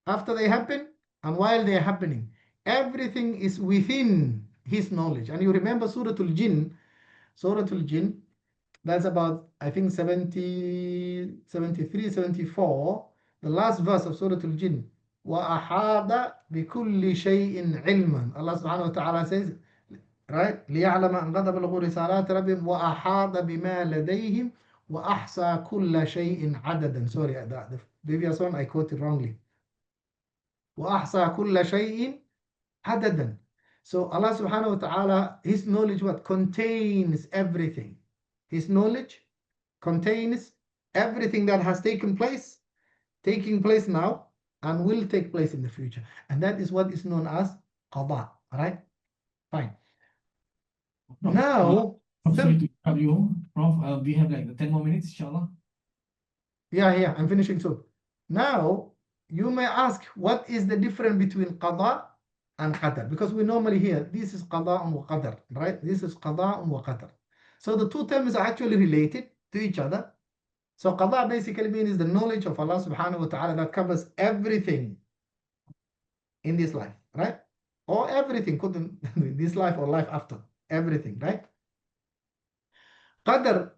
after they happen, and while they are happening, everything is within His knowledge. And you remember Surah Al-Jinn, that's about, I think, 70, 73, 74, the last verse of Surah Al-Jinn. وَأَحَاطَ بِكُلِّ شَيْءٍ عِلْمًا. Allah subhanahu wa ta'ala says, right? لِيَعْلَمَ أَنْ قَدَ بَلَغُوا رِسَالَاتِ رَبِّهِمْ وَأَحَاطَ بِمَا لَدَيْهِمْ وَأَحْصَى كُلَّ شَيْءٍ عَدَدًا. Sorry, the previous one I quoted wrongly. وَأَحْصَى كُلَّ شَيْءٍ عَدَدًا. So Allah subhanahu wa ta'ala, His knowledge contains everything. His knowledge contains everything that has taken place, taking place now, and will take place in the future. And that is what is known as qada. Right? Fine. Prof, Now, sorry to interrupt you, Prof. We have like 10 more minutes, inshallah. yeah, I'm finishing soon. Now, you may ask, what is the difference between qada and qadar? Because we normally hear this is qada wa qadar, right? This is qada wa qadar. So the two terms are actually related to each other. So qada basically means the knowledge of Allah subhanahu wa ta'ala that covers everything in this life, right? Or everything, couldn't this life or life after, everything, right? Qadar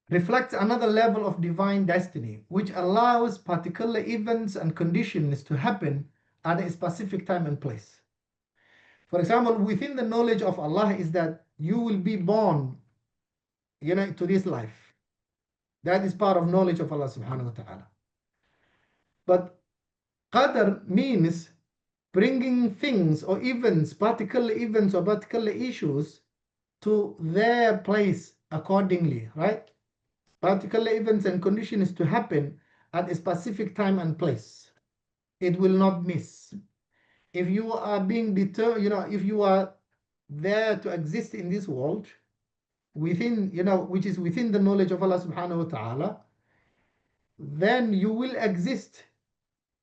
reflects another level of divine destiny, which allows particular events and conditions to happen at a specific time and place. For example, within the knowledge of Allah is that you will be born, to this life. That is part of knowledge of Allah subhanahu wa ta'ala. But qadar means bringing things or events, particular events or particular issues to their place accordingly, right? Particular events and conditions to happen at a specific time and place. It will not miss. If you are being determined, if you are there to exist in this world, within, which is within the knowledge of Allah subhanahu wa ta'ala, then you will exist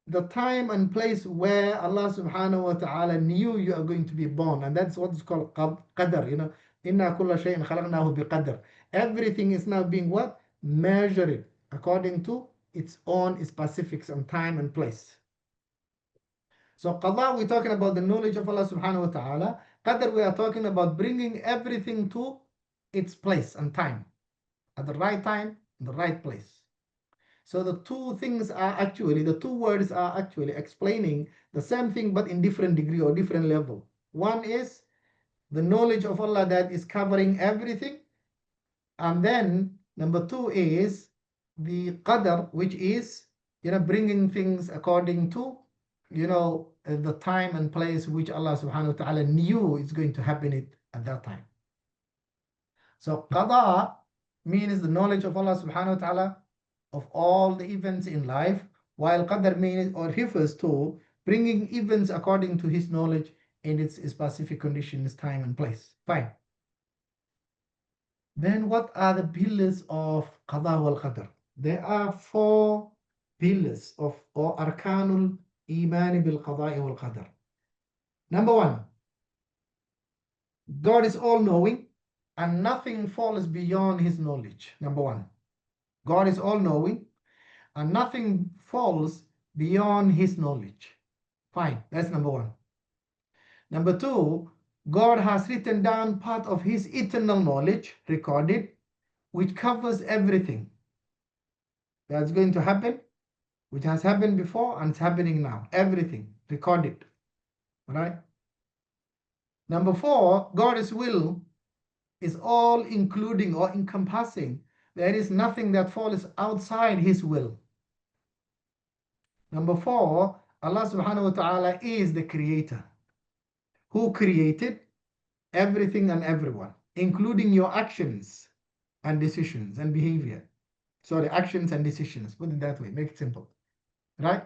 the time and place where Allah subhanahu wa ta'ala knew you are going to be born. And that's what is called qadar, Inna kulla shay'in khalaqnahu biqadar. Everything is now being what? Measured according to its own specifics and time and place. So qada, we're talking about the knowledge of Allah subhanahu wa ta'ala. Qadar, we are talking about bringing everything to its place and time. At the right time, in the right place. So the two words are actually explaining the same thing but in different degree or different level. One is the knowledge of Allah that is covering everything. And then number two is the qadar, which is, bringing things according to, the time and place which Allah subhanahu wa ta'ala knew is going to happen at that time. So qada means the knowledge of Allah subhanahu wa ta'ala of all the events in life, while qadar means or refers to bringing events according to his knowledge in its specific conditions, time and place. Fine. Then what are the pillars of qada wal qadar? There are 4 pillars or arkanul iman bil qada wal qadar. Number 1, God is all-knowing and nothing falls beyond his knowledge. Number 1, God is all-knowing and nothing falls beyond his knowledge. Fine, that's number 1. Number 2, God has written down part of his eternal knowledge, recorded, which covers everything that's going to happen, which has happened before and it's happening now. Everything recorded, right? Number 4, God's will is all including or encompassing. There is nothing that falls outside his will. Number 4, Allah subhanahu wa ta'ala is the creator who created everything and everyone, including your actions and decisions and behavior. Sorry, actions and decisions. Put it that way, make it simple, right?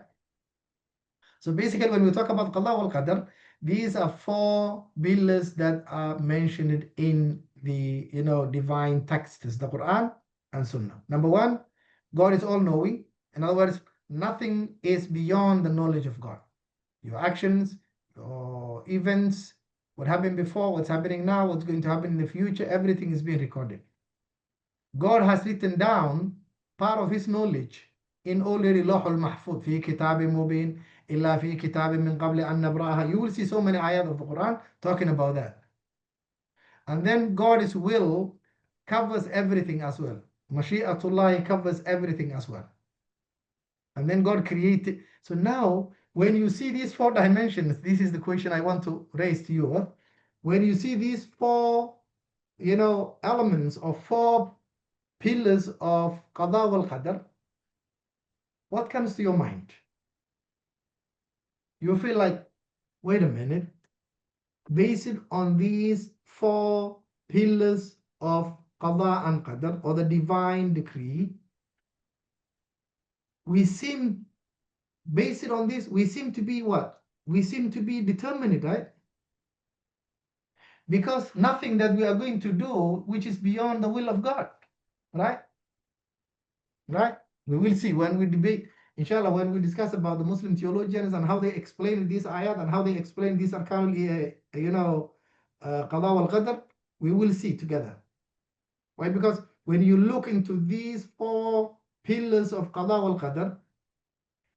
So basically, when we talk about qada wal qadar, these are 4 pillars that are mentioned in the divine texts, the Quran and Sunnah. Number 1, God is all-knowing. In other words, nothing is beyond the knowledge of God. Your actions, your events, what happened before, what's happening now, what's going to happen in the future, everything is being recorded. God has written down part of his knowledge in already Lawhul Mahfud, fi kitabin mubin, illa fi kitabin min qabli an nabraha. You will see so many ayat of the Quran talking about that. And then God's will covers everything as well. Mashi'atullah covers everything as well. And then God created. So now, when you see these 4 dimensions, this is the question I want to raise to you. When you see these 4, elements or 4 pillars of qada wal qadar, what comes to your mind? You feel like, wait a minute, based on these 4 pillars of qada and qadar, or the divine decree, based on this, we seem to be what? We seem to be determined, right? Because nothing that we are going to do which is beyond the will of God, right? Right? We will see when we debate. inshallah, when we discuss about the Muslim theologians and how they explain these ayat and how they explain these arkanul, qada wal qadr, we will see together. Why? Because when you look into these 4 pillars of qada wal qadr,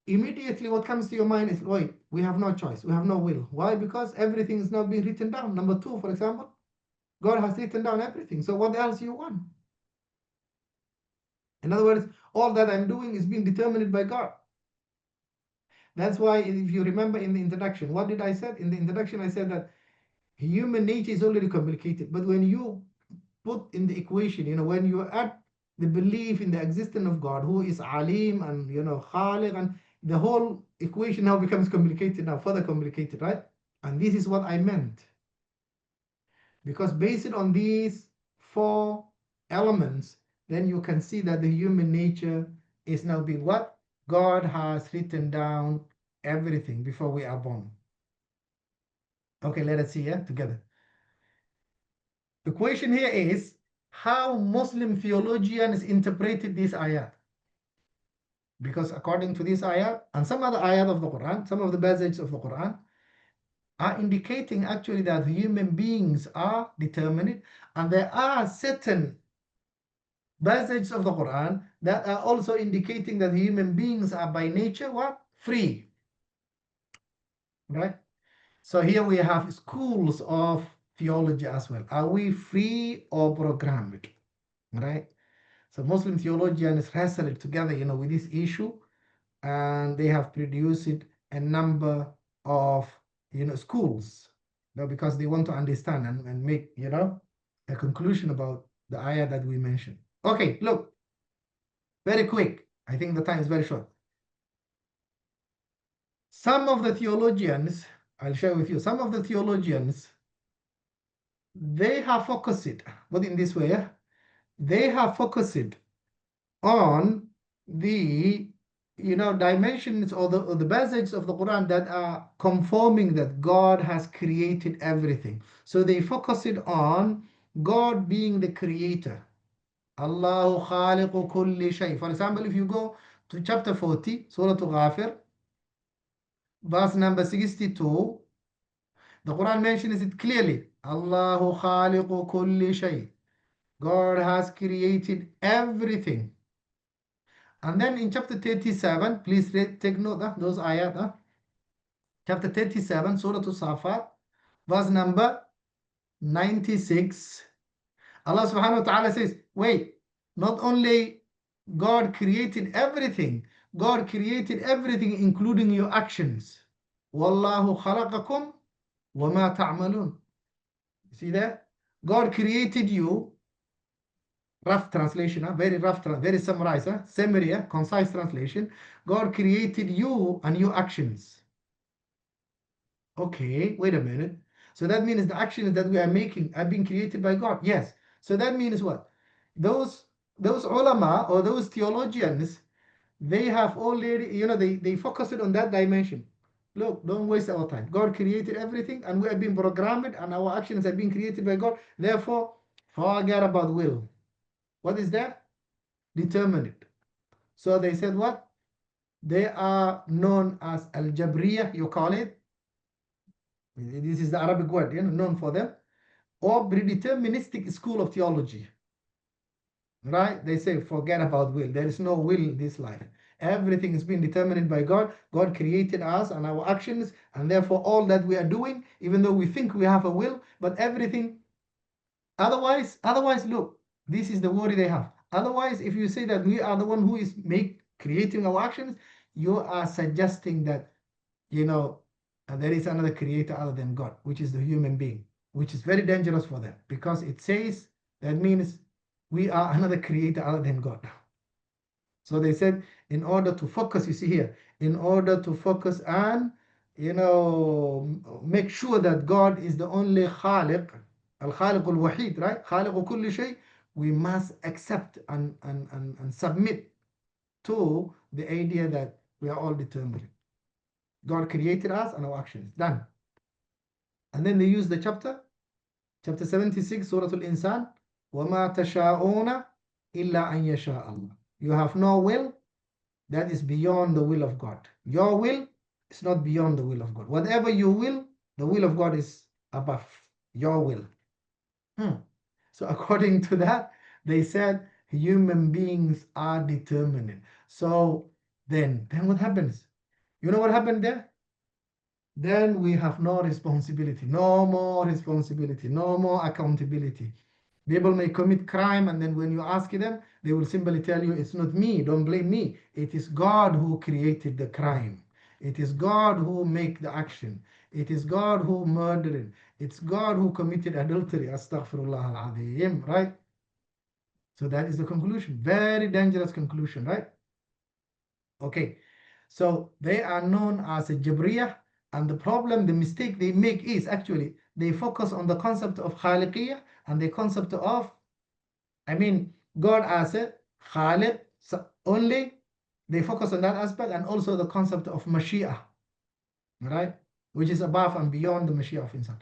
immediately what comes to your mind is, wait, we have no choice, we have no will. Why? Because everything is now being written down. Number 2, for example, God has written down everything. So what else you want? In other words, all that I'm doing is being determined by God. That's why, if you remember in the introduction, what did I say? In the introduction, I said that human nature is already complicated. But when you put in the equation, when you add the belief in the existence of God, who is Alim and, Khaliq, and the whole equation now becomes complicated, now further complicated, right? And this is what I meant. Because based on these 4 elements, then you can see that the human nature is now being what? God has written down everything before we are born. Okay, let us see here together. The question here is how Muslim theologians interpreted this ayat. Because according to this ayat and some other ayat of the Quran, some of the passages of the Quran are indicating actually that human beings are determined, and there are certain passages of the Quran that are also indicating that human beings are by nature what? Free. Right? So here we have schools of theology as well. Are we free or programmed? Right? So Muslim theologians wrestled together, with this issue, and they have produced a number of, schools, because they want to understand and make, a conclusion about the ayah that we mentioned. Okay, look, very quick. I think the time is very short. Some of the theologians, I'll share with you, some of the theologians, they have focused, but in this way, they have focused on the, dimensions or the passages of the Quran that are confirming that God has created everything. So they focused on God being the creator. Allahu khaliqu kulli shay. For example, if you go to chapter 40, Surah Ghafir, verse number 62, the Quran mentions it clearly. Allahu khaliqu kulli shay. God has created everything. And then in chapter 37, please take note of those ayat. Chapter 37, Surah Safat, verse number 96. Allah subhanahu wa ta'ala says, wait, not only God created everything, God created everything including your actions. Wallahu khalaqakum wa ma ta'malun. See that? God created you. Rough translation, very rough, very summarized, summary, concise translation. God created you and your actions. Okay, wait a minute. So that means the actions that we are making are being created by God. Yes. So that means what? Those ulama or those theologians, they have already, they focused on that dimension. Look, don't waste our time. God created everything and we have been programmed and our actions have been created by God. Therefore, forget about will. What is that? Determined. So they said what? They are known as Al-Jabriya, you call it. This is the Arabic word, known for them. Or predeterministic school of theology. Right? They say, forget about will. There is no will in this life. Everything is being determined by God. God created us and our actions, and therefore all that we are doing, even though we think we have a will, but everything, otherwise, look, this is the worry they have. Otherwise, if you say that we are the one who is creating our actions, you are suggesting that, there is another creator other than God, which is the human being, which is very dangerous for them, because it says that means we are another creator other than God. So they said, in order to focus, you see here, in order to focus and, make sure that God is the only Khaliq, Al-Khaliq al-Wahid, right? Khaliq kulli shay, we must accept and submit to the idea that we are all determined. God created us and our actions. Done. And then they use the chapter 76, Surah that is beyond the will of God. Your will is not beyond the will of God. Whatever you will, the will of God is above your will. So according to that, they said human beings are determinate. So then what happens? You know what happened there? Then we have no responsibility, no more responsibility, no more accountability. People may commit crime, and then when you ask them, they will simply tell you, it's not me, don't blame me. It is God who created the crime. It is God who make the action. It is God who murdered. It's God who committed adultery. Astaghfirullah al-azim, right? So that is the conclusion. Very dangerous conclusion, right? Okay. So they are known as a Jabriyah, and the problem, the mistake they make is actually they focus on the concept of Khaliqiyah and the concept of, God as a Khaliq only. They focus on that aspect, and also the concept of Mashiach, right? Which is above and beyond the Mashiach of insan.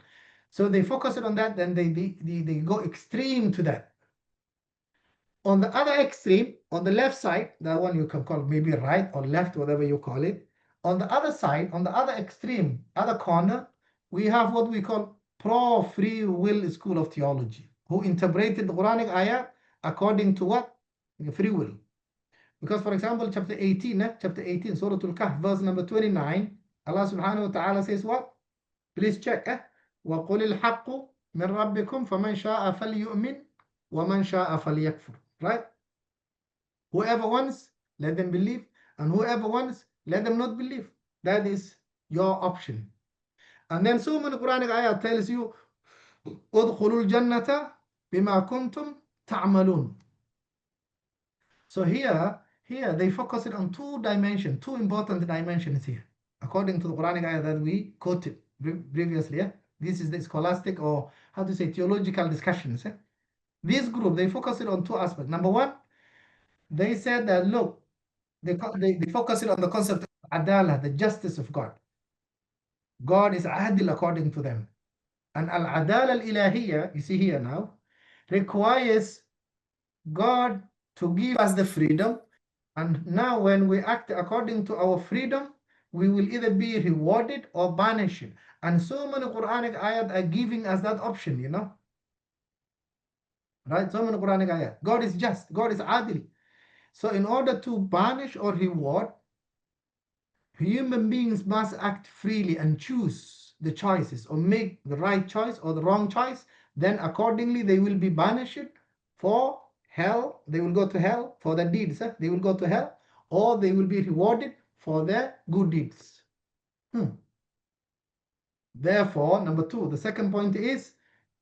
So they focus it on that, then they go extreme to that. On the other extreme, on the left side, that one you can call maybe right or left, whatever you call it. On the other side, on the other extreme, other corner, we have what we call pro-free will school of theology, who interpreted the Quranic ayah according to what? Free will. Because, for example, chapter 18, Surah Al-Kahf, verse number 29, Allah subhanahu wa ta'ala says what? Please check. وَقُلِ الْحَقُّ مِنْ رَبِّكُمْ فَمَنْ شَاءَ فَلْيُؤْمِنْ وَمَنْ شَاءَ فَلْيَكْفُرْ. Right? Whoever wants, let them believe, and whoever wants, let them not believe. That is your option. And then so many Quranic ayah tells you, أُدْخُلُوا الْجَنَّةَ بِمَا كُنْتُمْ تَعْمَلُونَ. So here they focus it on two dimensions, two important dimensions here, according to the Quranic ayah that we quoted previously. This is the scholastic, or how to say, theological discussions. This group, they focus it on two aspects. Number one, they said that, look, they focus it on the concept of adala, the justice of God. God is adil according to them. And al-adala al-ilahiyya, you see here now, requires God to give us the freedom. And now when we act according to our freedom, we will either be rewarded or banished. And so many Quranic ayat are giving us that option, Right? So many Quranic ayat. God is just, God is adil. So in order to banish or reward, human beings must act freely and choose the choices, or make the right choice or the wrong choice. Then accordingly they will be banished for hell. They will go to hell for their deeds. They will go to hell, or they will be rewarded for their good deeds. Therefore, number two, the second point is,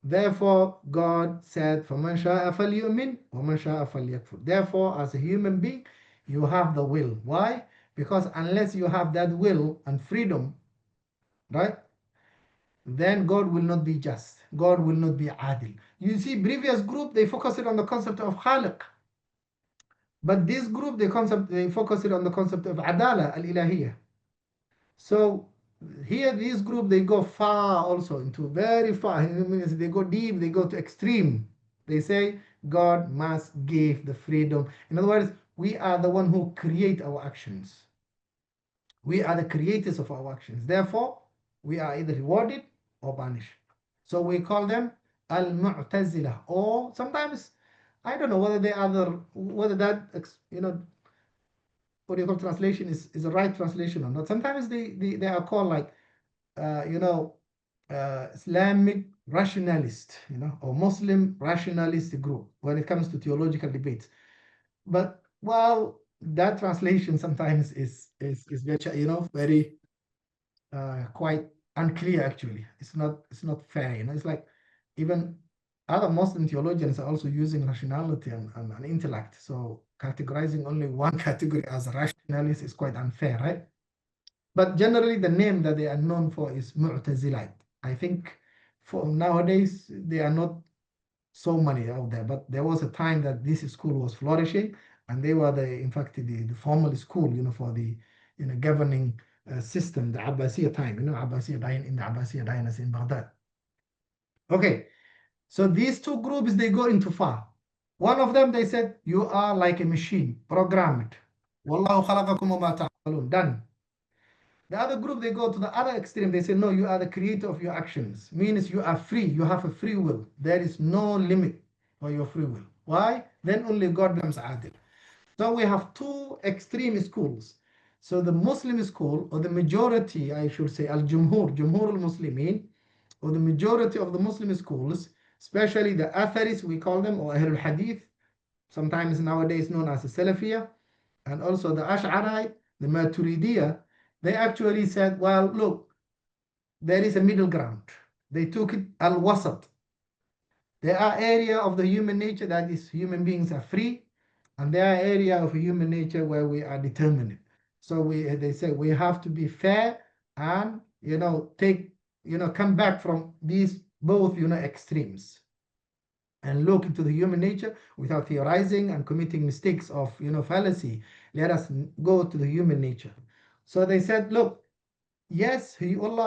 therefore God said, فَمَنْ شَاءَ فَلْيُؤْمِنْ وَمَنْ شَاءَ فَلْيَكْفُرْ. Therefore, as a human being, you have the will. Why? Because unless you have that will and freedom, right, then God will not be just. God will not be adil. You see, previous group, they focused on the concept of khaliq. But this group, they focused on the concept of adala al-ilahiyah. So here, this group, they go far also, into very far. They go deep, they go to extreme. They say God must give the freedom. In other words, we are the one who create our actions. We are the creators of our actions. Therefore, we are either rewarded or punished. So we call them al-mu'tazila, or sometimes, I don't know whether that, what you call translation is the right translation or not. Sometimes they are called like, Islamic rationalist, or Muslim rationalist group when it comes to theological debates. But well, that translation sometimes is very quite unclear. Actually, it's not fair. It's like even other Muslim theologians are also using rationality and intellect. So categorizing only one category as a rationalist is quite unfair, right? But generally, the name that they are known for is Mu'tazilite. I think for nowadays, there are not so many out there, but there was a time that this school was flourishing, and they were in fact, the formal school, for the, governing system, the Abbasiyya time, in the Abbasiyya dynasty in Baghdad. Okay, so these two groups, they go into far. One of them, they said, you are like a machine, programmed. Wallahu khalaqakum wa ma ta'malun. Done. The other group, they go to the other extreme. They say, no, you are the creator of your actions. Means you are free. You have a free will. There is no limit for your free will. Why? Then only God becomes adil. So we have two extreme schools. So the Muslim school, or the majority, I should say, Jumhur al-Muslimin, or the majority of the Muslim schools, especially the Atharis, we call them, or Ahlul Hadith, sometimes nowadays known as the Salafiyah, and also the Ash'ari, the Maturidiyah, they actually said, well, look, there is a middle ground. They took it al-wasat. There are area of the human nature that is human beings are free, and there are area of human nature where we are determined. So they say we have to be fair and come back from these both extremes and look into the human nature without theorizing and committing mistakes of fallacy. Let us go to the human nature. So they said, look, yes, human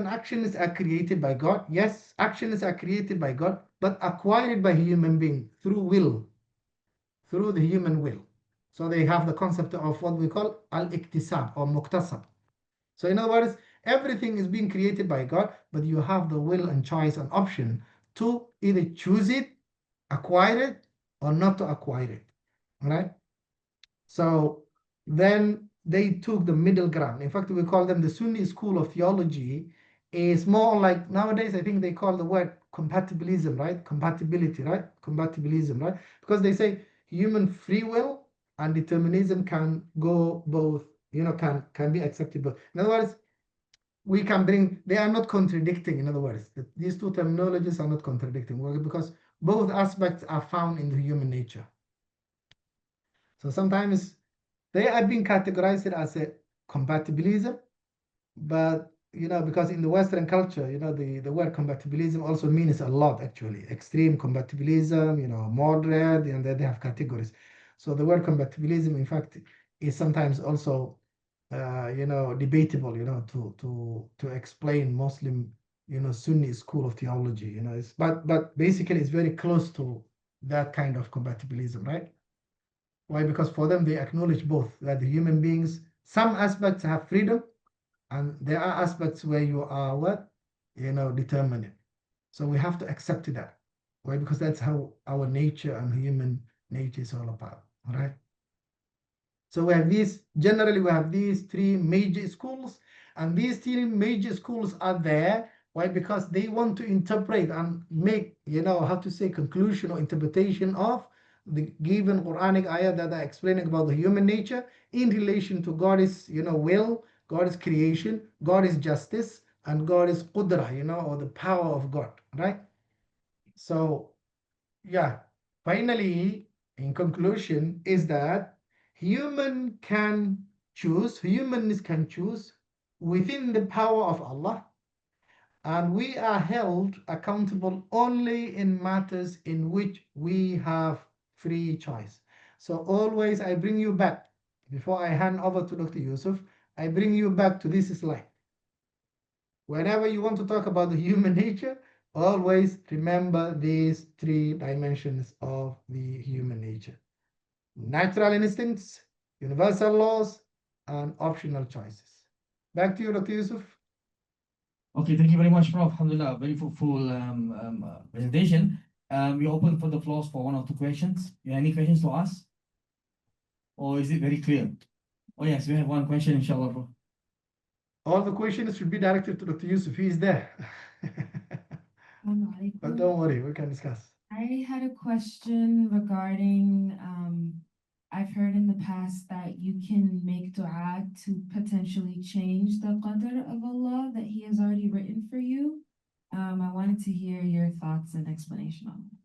actions are created by God. Yes, actions are created by God, but acquired by human being through will, through the human will. So they have the concept of what we call al-iktisab or muktasab. So in other words, everything is being created by God, but you have the will and choice and option to either choose it, acquire it, or not to acquire it. All right? So then they took the middle ground. In fact, we call them the Sunni school of theology. Is more like nowadays, I think they call the word compatibilism, right? Compatibility, right? Compatibilism, right? Because they say human free will and determinism can go both, can be acceptable. In other words, we can bring, they are not contradicting, in other words. These two terminologies are not contradicting because both aspects are found in the human nature. So sometimes they are being categorized as a compatibilism, but because in the Western culture, the word compatibilism also means a lot actually. Extreme compatibilism, moderate, and then they have categories. So the word compatibilism, in fact, is sometimes also debatable, to explain Muslim, Sunni school of theology, but basically it's very close to that kind of compatibilism, right? Why? Because for them, they acknowledge both, that the human beings, some aspects have freedom, and there are aspects where you are what? Determined. So we have to accept that. Why? Because that's how our nature and human nature is all about. All right. So generally we have these three major schools, and these three major schools are there. Why? Because they want to interpret and make, how to say, conclusion or interpretation of the given Quranic ayah that are explaining about the human nature in relation to God's, will, God's creation, God's justice, and God's qudra, or the power of God, right? So, yeah, finally, in conclusion, is that humans can choose within the power of Allah, and we are held accountable only in matters in which we have free choice. So always I bring you back, before I hand over to Dr. Yusof, I bring you back to this slide. Whenever you want to talk about the human nature, always remember these three dimensions of the human nature: natural instincts, universal laws, and optional choices. Back to you, Dr. Yusuf. Okay, thank you very much, Prof. Alhamdulillah, very fruitful presentation. We open for the floors for one or two questions. You have any questions to ask? Or is it very clear? Oh yes, we have one question, inshallah, Prof. All the questions should be directed to Dr. Yusuf. He is there. But don't worry, we can discuss. I had a question regarding, I've heard in the past that you can make dua to potentially change the qadr of Allah that He has already written for you. I wanted to hear your thoughts and explanation on that.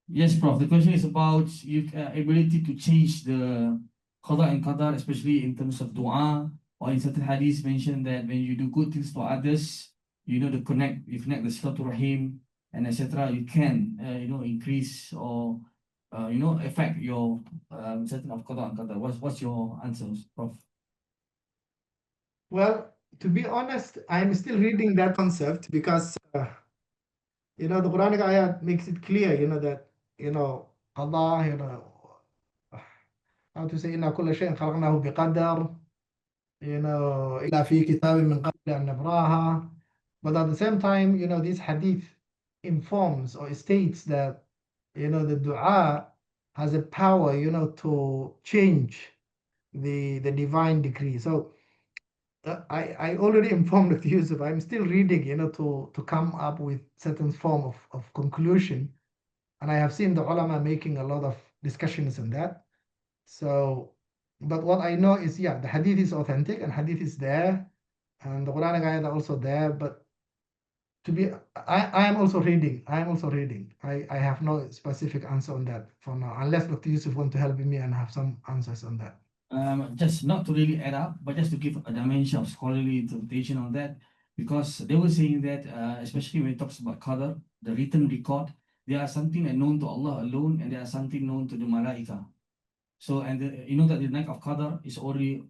Yes, Prof. The question is about your ability to change the qada and qadar, especially in terms of dua, or in certain hadiths mentioned that when you do good things for others, you connect the Silatul Rahim and etc. You can, increase or, affect your certain of qada and qadar. What's your answer, Prof? Well, to be honest, I'm still reading that concept because, the Quranic ayah makes it clear, that, Allah, how to say, إن كل شيء خلقناه بقدر, إلا في كتاب من قبل أن نبراها. But at the same time, this hadith informs or states that, the dua has a power, to change the divine decree. So I already informed Dr. Yusuf, I'm still reading, to come up with certain form of conclusion. And I have seen the ulama making a lot of discussions on that. So, but what I know is, yeah, the hadith is authentic and hadith is there, and the Quranic ayat are also there. But I am also reading. I have no specific answer on that for now, unless Dr. Yusuf want to help me and have some answers on that. Just not to really add up, but just to give a dimension of scholarly interpretation on that, because they were saying that, especially when it talks about qadar, the written record, there are something that known to Allah alone, and there are something known to the malaika. So, and you know that the night of qadar is already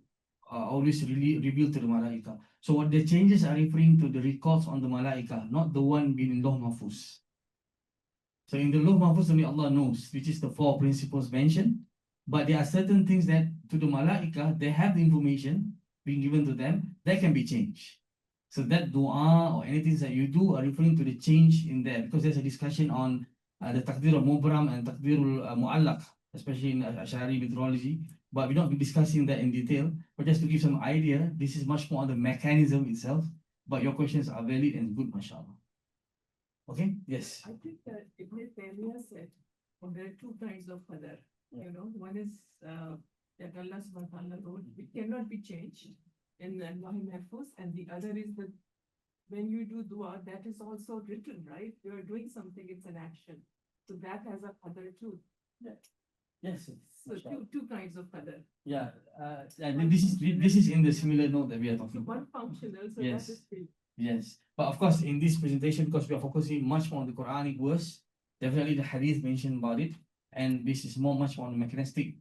always really revealed to the malaika. So, what the changes are referring to the records on the malaika, not the one being in Lawh Mahfuz. So, in the Lawh Mahfuz only Allah knows, which is the 4 principles mentioned. But there are certain things that to the malaika, they have the information being given to them, that can be changed. So that dua or anything that you do are referring to the change in there, because there's a discussion on the takdir of mubram and takdir mu'allaq, especially in Ash'ari methodology. But we're not discussing that in detail. But just to give some idea, this is much more on the mechanism itself. But your questions are valid and good, mashallah. Okay? Yes. I think that Ibn Taymiyyah said, there are 2 kinds of qadar. One is that Allah subhanahu wa ta'ala wrote, it cannot be changed in Lawh Mahfuz, and the other is that when you do dua, that is also written, right? You are doing something, it's an action. So that has a qadar too. Yes. So two kinds of qadar. Yeah. This is in the similar note that we are So talking about. one functional, so Yes. that is the Yes, but of course, in this presentation, because we are focusing much more on the Quranic verse, definitely the hadith mentioned about it, and this is much more on the mechanistic,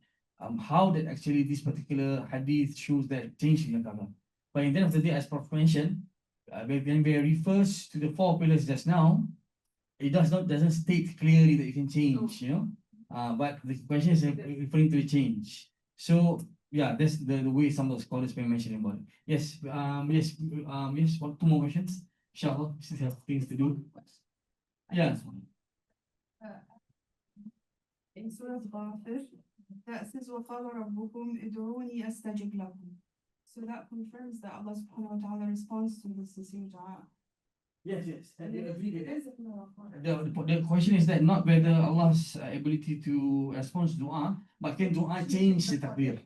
how that actually this particular hadith shows that change in the qadar. But in the end of the day, as Prof mentioned, when we refers to the 4 pillars just now, it doesn't state clearly that you can change, but the question is referring to the change. So yeah, that's the way some of the scholars may mention about it. Yes, yes, 2 more questions. Inshallah, we still have things to do. Yeah. In Surah Ghafir, that says, وَقَالَ رَبُّكُمْ ادْعُونِي أَسْتَجِبْ لَكُمْ. So that confirms that Allah subhanahu wa ta'ala responds to the sincere dua. Yes. And they agree with Is that. it not? The question is that not whether Allah's ability to respond to dua, but can dua change the takbir?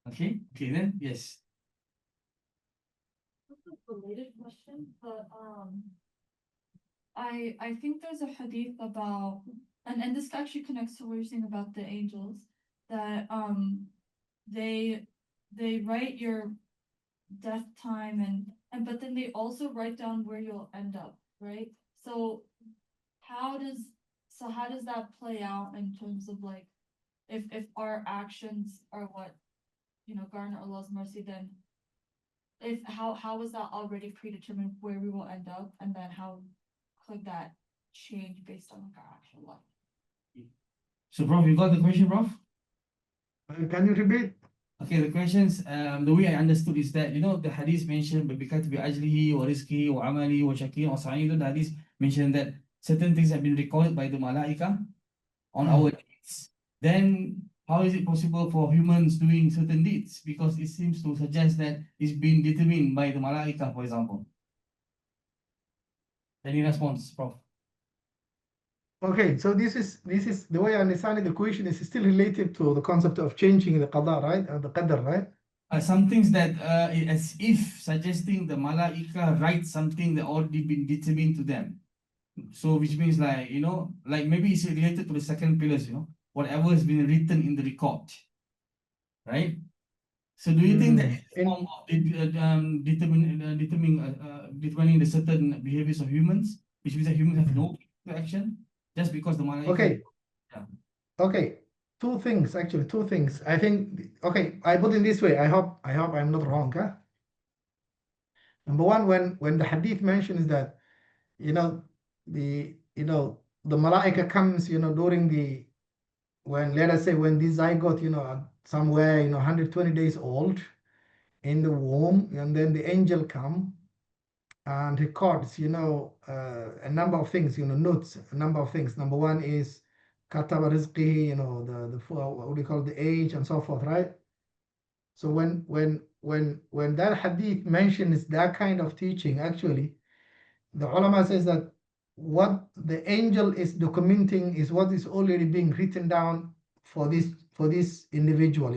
Okay, then, yes. Related question, but I think there's a hadith about, and this actually connects to what you're saying about the angels, that they write your death time and but then they also write down where you'll end up, right? So how does that play out in terms of like if our actions are what garner Allah's mercy, then how is that already predetermined where we will end up, and then how could that change based on like our actual life? So, Prof, you got the question, Prof? Can you repeat? Okay, the questions, the way I understood is that, the hadith mentioned, بِبِكَاتِ بِأَجْلِهِ وَرِزْقِهِ وَعَمَلِهِ وَشَكِيهِ وَسَعِيدٌ, the hadith mentioned that certain things have been recorded by the malaika on our deeds. Then, how is it possible for humans doing certain deeds? Because it seems to suggest that it's been determined by the malaika, for example. Any response, Prof? Okay, so this is the way I understand it. The question is still related to the concept of changing the qadar, right? The qadar, right? Some things that as if suggesting the malaika write something that already been determined to them. So which means like, like maybe it's related to the second pillars, whatever has been written in the record, right? So do you think that it's a form of determining the certain behaviors of humans, which means that humans have no action just because the malaika? Okay. Yeah. Okay. Two things. I think, okay, I put it this way. I hope I'm not wrong. Huh? Number one, when the hadith mentions that, the malaika comes, during when, let us say, when this zygote, somewhere, 120 days old in the womb, and then the angel come and records, a number of things, notes a number of things. Number one is kataba rizqihi, what do you call the age and so forth, right? So when that hadith mentions that kind of teaching, actually, the ulama says that what the angel is documenting is what is already being written down for this individual.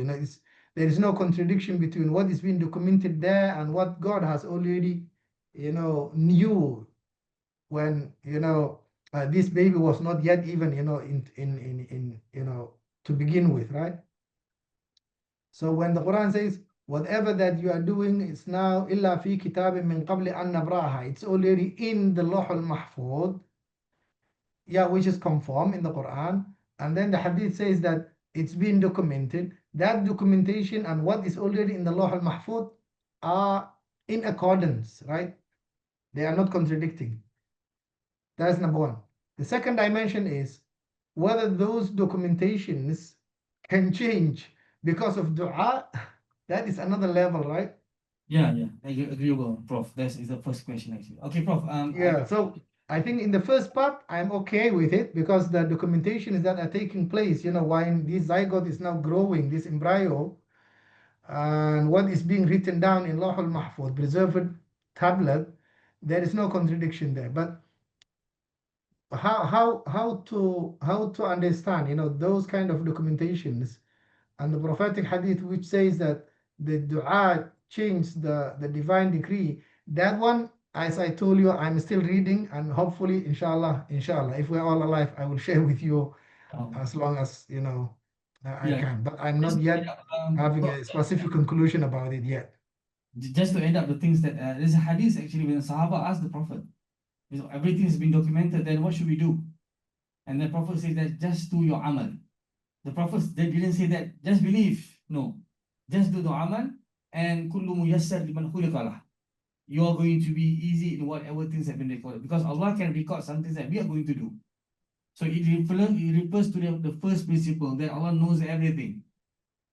There is no contradiction between what is being documented there and what God has already, knew when this baby was not yet even in to begin with, right? So when the Quran says whatever that you are doing is now illa fi kitabin min qabli an nabraha, it's already in the Lawh al-Mahfuz, yeah, which is confirmed in the Quran. And then the hadith says that it's been documented. That documentation and what is already in the Lawh al-Mahfuz are in accordance, right? They are not contradicting. That's number one. The second dimension is whether those documentations can change because of dua. That is another level, right? Yeah, agreeable, Prof. That is the first question actually. Okay, Prof. Yeah, so I think in the first part, I'm okay with it because the documentation is that are taking place, while this zygote is now growing, this embryo, and what is being written down in Lawh al-Mahfuz, preserved tablet, there is no contradiction there. But how to understand, those kind of documentations and the prophetic hadith which says that the dua changed the divine decree, that one, as I told you, I'm still reading, and hopefully inshallah, if we're all alive, I will share with you as long as I Yeah. can, but I'm not yet having a specific conclusion about it yet. Just to end up the things that there's a hadith actually when the Sahaba asked the Prophet, everything has been documented, then what should we do? And the Prophet said that just do your amal. The Prophet they didn't say that just believe. No, just do the amal, and kullu muyassar liman khuliqa lah. You are going to be easy in whatever things have been recorded, because Allah can record something that we are going to do. So it refers to the first principle that Allah knows everything.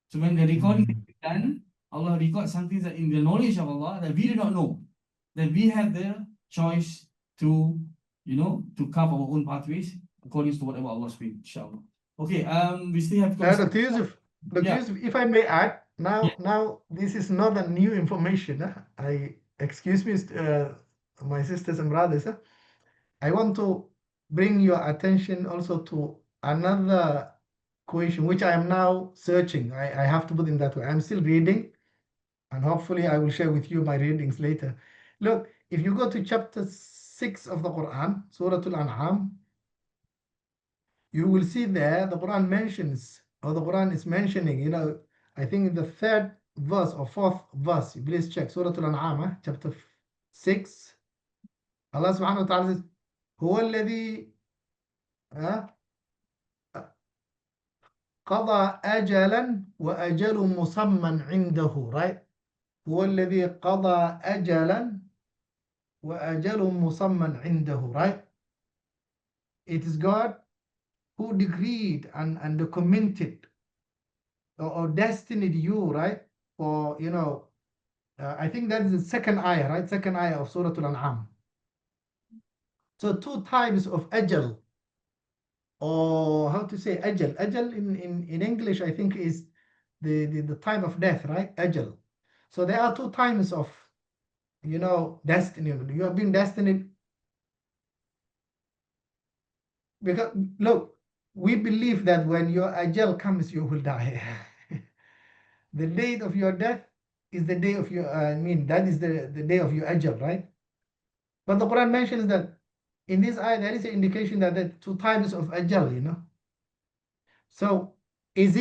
So when the recording is done, Allah records something that in the knowledge of Allah that we do not know, that we have the choice to carve our own pathways according to whatever Allah speaks, inshallah. Okay, we still have Dr. Yusuf, Yeah. Yusuf, if I may add, Yeah. now this is not a new information. Excuse me, my sisters and brothers. I want to bring your attention also to another question which I am now searching. I have to put in that way. I'm still reading, and hopefully I will share with you my readings later. Look, if you go to chapter 6 of the Quran, Surah Al-An'am, you will see there the Quran mentions, or the Quran is mentioning, I think in the third verse or fourth verse, please check Surah Al-An'am, chapter 6. Allah subhanahu wa ta'ala says, هو الذي قضى أجلا وأجل مسمى عنده, right? هو الذي قضى أجلا وأجل مسمى عنده, right? It is God who decreed and documented or destined you, right? For, I think that is the second ayah, right? Second ayah of Surah Al-An'am. So two types of ajal, or how to say ajal. Ajal in English, I think is the time of death, right? Ajal. So there are two times of, destiny. You have been destined. Because look, we believe that when your ajal comes, you will die. The date of your death is the day of your, that is the day of your ajal, right? But the Quran mentions that in this ayah, there is an indication that there are two types of ajal, So this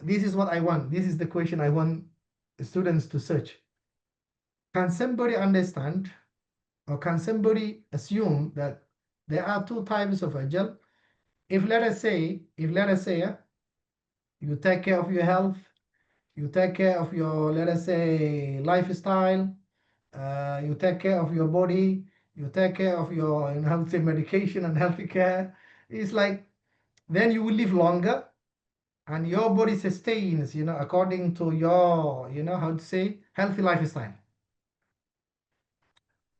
is what I want. This is the question I want students to search. Can somebody understand, or can somebody assume that there are two types of ajal? If let us say, you take care of your health, you take care of your, let us say, lifestyle, you take care of your body, you take care of your healthy medication and healthy care. It's like, then you will live longer, and your body sustains, according to your, how to say, healthy lifestyle.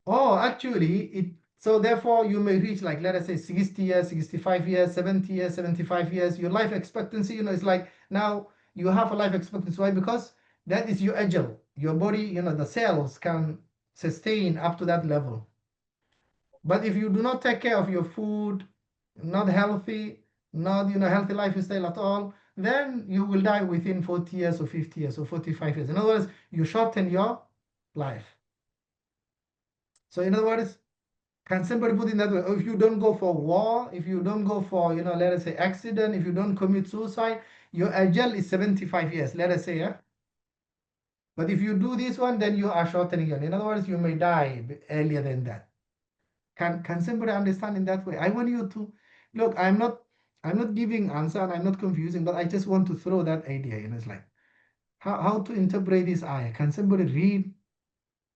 Oh, actually, so therefore you may reach, like, let us say 60 years, 65 years, 70 years, 75 years. Your life expectancy, is like now you have a life expectancy. Why? Because that is your agile. Your body, the cells can sustain up to that level. But if you do not take care of your food, not healthy, not healthy lifestyle at all, then you will die within 40 years or 50 years or 45 years. In other words, you shorten your life. So in other words, can somebody put in that way? If you don't go for war, if you don't go for, let us say accident, if you don't commit suicide, your ajal is 75 years, let us say, yeah? But if you do this one, then you are shortening it. In other words, you may die earlier than that. Can somebody understand in that way? I want you to look, I'm not giving answer and I'm not confusing, but I just want to throw that idea, it's like how to interpret this ayah. Can somebody read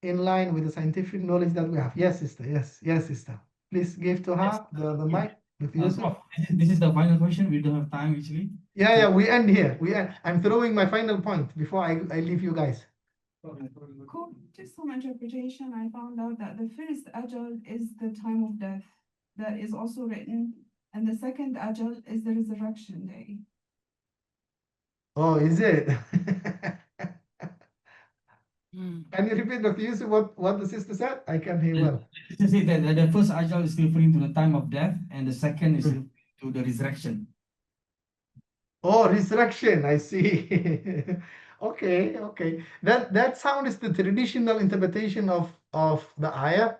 in line with the scientific knowledge that we have? Yes, sister. Yes, sister. Please give to her the mic with Yusof. Prof, this is the final question. We don't have time actually. Yeah, we end here. I'm throwing my final point before I leave you guys. Just some interpretation, I found out that the first ajal is the time of death. That is also written. And the second ajal is the resurrection day. Oh, is it? Can you repeat, Dr. Yusuf, what the sister said? I can't hear well. To say that the first ajal is referring to the time of death, and the second is referring to the resurrection. Oh, resurrection, I see. Okay. That sound is the traditional interpretation of the ayah.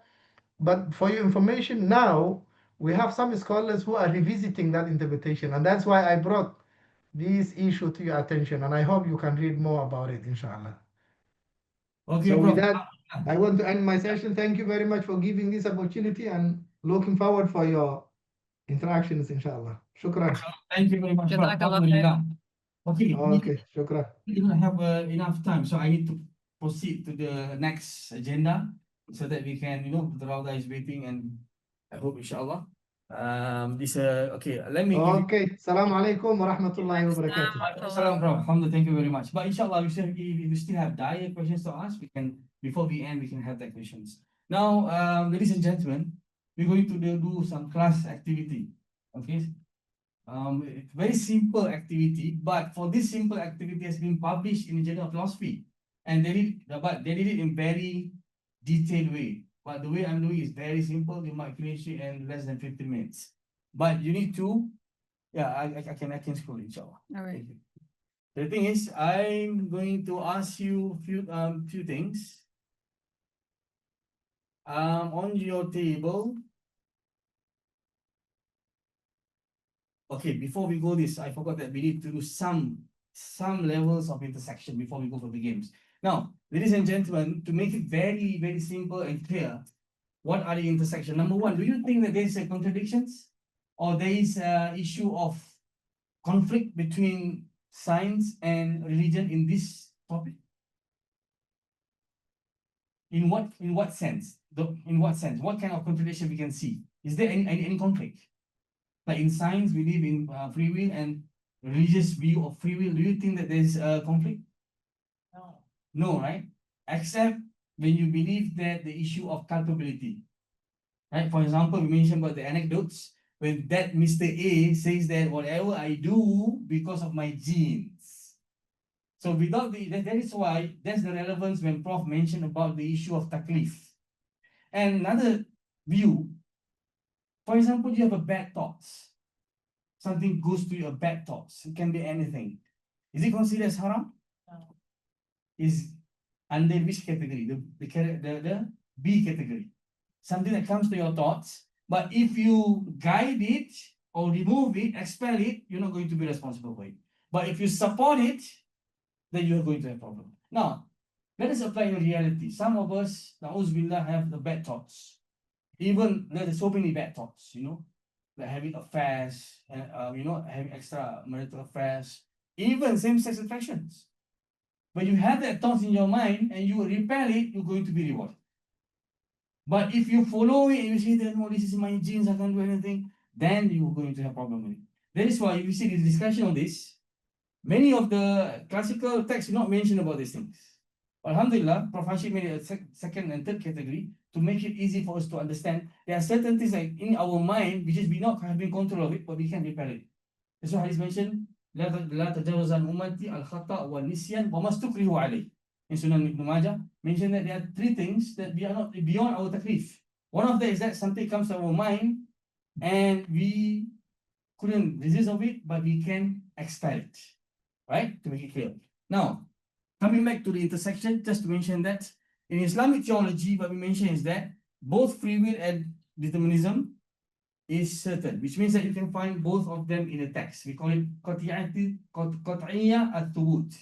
But for your information now, we have some scholars who are revisiting that interpretation, and that's why I brought this issue to your attention, and I hope you can read more about it, inshallah. Okay, So Prof. with that, I want to end my session. Thank you very much for giving this opportunity, and looking forward for your interactions, inshallah. Shukran. Thank you very much, Prof. Alhamdulillah. Okay, Okay, shukran. we don't have enough time, so I need to proceed to the next agenda so that we can, the Rauda is waiting, and I hope, inshallah. Okay, let me give you. Okay, Assalamu alaikum wa rahmatullahi wa barakatuh. Salam, Prof. Alhamdulillah, thank you very much. But inshallah, we still have dire questions to ask. Before we end, we can have that questions. Now, ladies and gentlemen, we're going to do some class activity. Okay. Very simple activity, but for this simple activity has been published in the Journal of Philosophy, and they did it in very detailed way. But the way I'm doing is very simple. You might finish it in less than 15 minutes. But you need to, I can scroll, inshallah. All right. Thank you. The thing is, I'm going to ask you few things. On your table. Okay, before we go this, I forgot that we need to do some levels of intersection before we go for the games. Now, ladies and gentlemen, to make it very, very simple and clear, what are the intersections? Number one, do you think that there is a contradictions, or there is an issue of conflict between science and religion in this topic? In what sense? In what sense? What kind of contradiction we can see? Is there any conflict? Like in science, we live in free will, and religious view of free will. Do you think that there is a conflict? No. No, right? Except when you believe that the issue of culpability. Right? For example, we mentioned about the anecdotes when that Mr. A says that whatever I do because of my genes. So without that is why that's the relevance when Prof mentioned about the issue of taklif. And another view, for example, you have a bad thoughts. Something goes to your bad thoughts. It can be anything. Is it considered as haram? No. Is under which category? The B category. Something that comes to your thoughts, but if you guide it or remove it, expel it, you're not going to be responsible for it. But if you support it, then you're going to have a problem. Now, let us apply in reality. Some of us, na'uzubillah, have the bad thoughts. Even there's so many bad thoughts, like having affairs, and having extra marital affairs, even same-sex attractions. When you have that thoughts in your mind and you repel it, you're going to be rewarded. But if you follow it and you say that, no, this is my genes, I can't do anything, then you're going to have a problem with it. That is why you see the discussion on this. Many of the classical texts do not mention about these things. Alhamdulillah, Prof. Hashi made a second and third category to make it easy for us to understand. There are certain things like in our mind, which is we not having control of it, but we can repair it. That's why Hadith mentioned, لا تجاوز عن أمتي الخطأ والنسيان وما استكرهوا عليه. In Sunan Ibn Majah, mentioned that there are three things that we are not beyond our taklif. One of them is that something comes to our mind and we couldn't resist of it, but we can expel it. Right? To make it clear. Now, coming back to the intersection, just to mention that in Islamic theology, what we mention is that both free will and determinism is certain, which means that you can find both of them in a text. We call it qat'iyya at-thubut.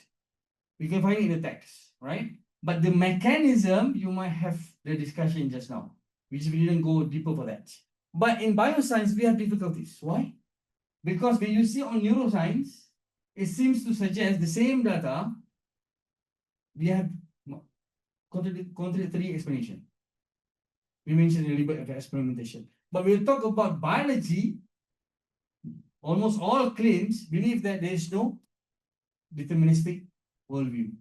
We can find it in the text, right? But the mechanism, you might have the discussion just now, which we didn't go deeper for that. But in bioscience, we have difficulties. Why? Because when you see on neuroscience, it seems to suggest the same data, we have contradictory explanation. We mentioned a little bit of experimentation. But we'll talk about biology. Almost all claims believe that there is no deterministic worldview.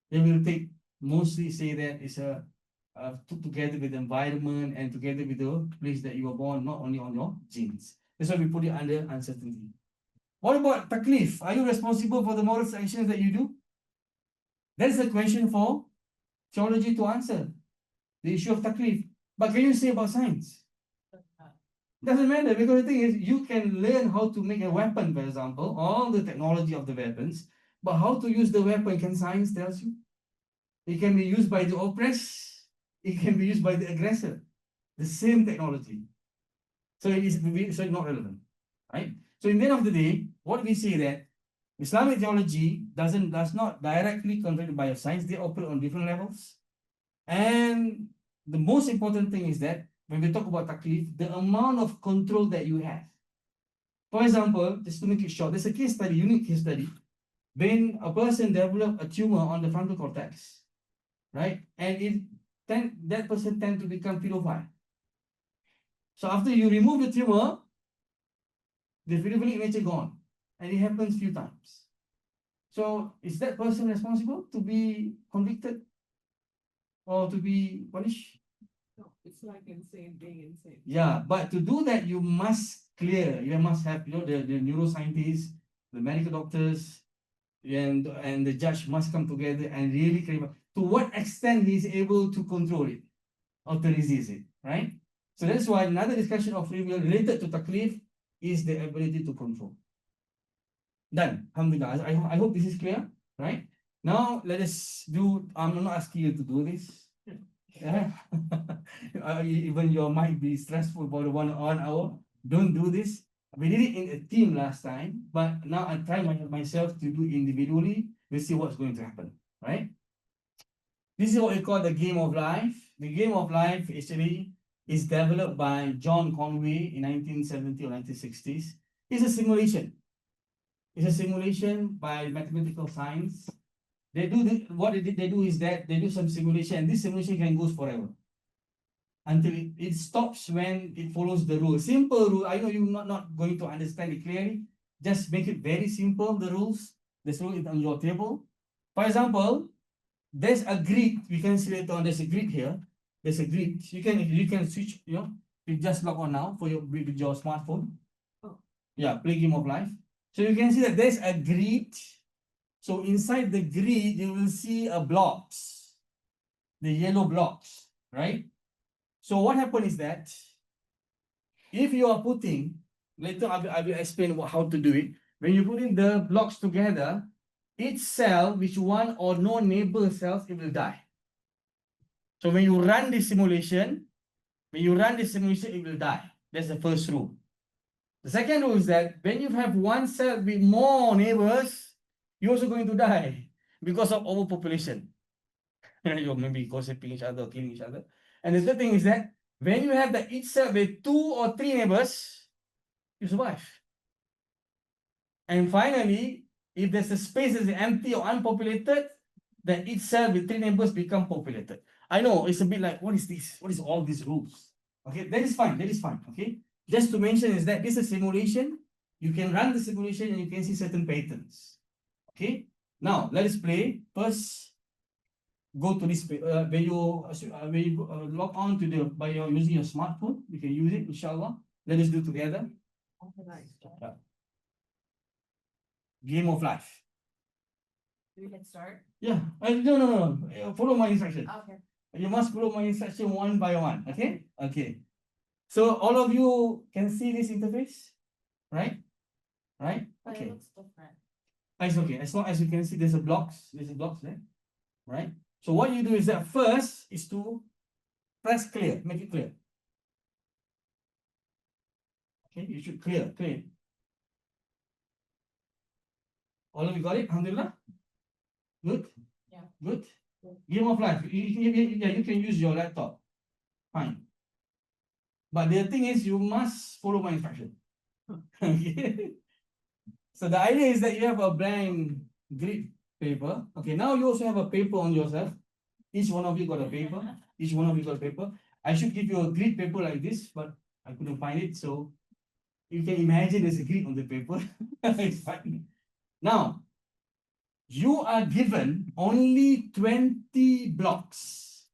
They will mostly say that it's together with the environment and together with the place that you were born, not only on your genes. That's why we put it under uncertainty. What about taklif? Are you responsible for the moral actions that you do? That's a question for theology to answer. The issue of taklif. But can you say about science? Doesn't matter, because the thing is, you can learn how to make a weapon, for example, all the technology of the weapons, but how to use the weapon, can science tell you? It can be used by the oppressed, it can be used by the aggressor. The same technology. So it's not relevant, right? So in the end of the day, what we say that Islamic theology does not directly contradict bioscience. They operate on different levels. And the most important thing is that when we talk about taklif, the amount of control that you have. For example, just to make it short, there's a case study, unique case study, when a person developed a tumor on the frontal cortex, right? And that person tends to become pedophile. So after you remove the tumor, the pedophilic nature gone. And it happens few times. So is that person responsible to be convicted or to be punished? No, it's like insane, being insane. Yeah, but to do that, you must have, the neuroscientists, the medical doctors, and the judge must come together and really claim to what extent he is able to control it or to resist it, right? So that's why another discussion of free will related to taklif is the ability to control. Done. Alhamdulillah. I hope this is clear, right? Now let us do, I'm not asking you to do this. Yeah. Even your might be stressful for the 1 hour. Don't do this. We did it in a team last time, but now I try myself to do individually. We'll see what's going to happen, right? This is what we call the game of life. The game of life actually is developed by John Conway in 1970 or 1960s. It's a simulation. It's a simulation by mathematical science. They do some simulation, and this simulation can go forever until it stops when it follows the rule. Simple rule. I know you're not going to understand it clearly. Just make it very simple. The rules. There's rule on your table. For example, there's a grid. We can see later on. There's a grid here. There's a grid. You can switch. You just log on now with your smartphone. Oh. Yeah, play game of life. So you can see that there's a grid. So inside the grid, you will see a blocks, the yellow blocks, right? So what happened is that if you are putting, later I will explain how to do it. When you put in the blocks together, each cell, which one or no neighbor cells, it will die. So when you run this simulation, it will die. That's the first rule. The second rule is that when you have one cell with more neighbors, you're also going to die because of overpopulation. You maybe gossiping each other, killing each other. And the third thing is that when you have each cell with 2 or 3 neighbors, you survive. And finally, if there's a space that is empty or unpopulated, then each cell with 3 neighbors become populated. I know it's a bit like, what is this? What is all these rules? Okay, that is fine. Okay. Just to mention is that this is a simulation. You can run the simulation and you can see certain patterns. Okay, now let us play. First, go to this when you log on to the by your using your smartphone, you can use it, inshallah. Let us do together. Yeah. Game of life. Do we hit start? Yeah. No. Follow my instruction. Okay. You must follow my instruction one by one. Okay? Okay. So all of you can see this interface, right? Right? But Okay. it looks different. It's okay. As long as you can see there's a blocks there. Right? So what you do is that first is to press clear, make it clear. Okay, you should clear. All of you got it? Alhamdulillah? Good? Yeah. Good? Game of life. You can use your laptop. Fine. But the thing is, you must follow my instruction. Okay. So the idea is that you have a blank grid paper. Okay, now you also have a paper on yourself. Each one of you got a paper. Each one of you got a paper. I should give you a grid paper like this, but I couldn't find it. So you can imagine there's a grid on the paper. It's fine. Now, you are given only 20 blocks.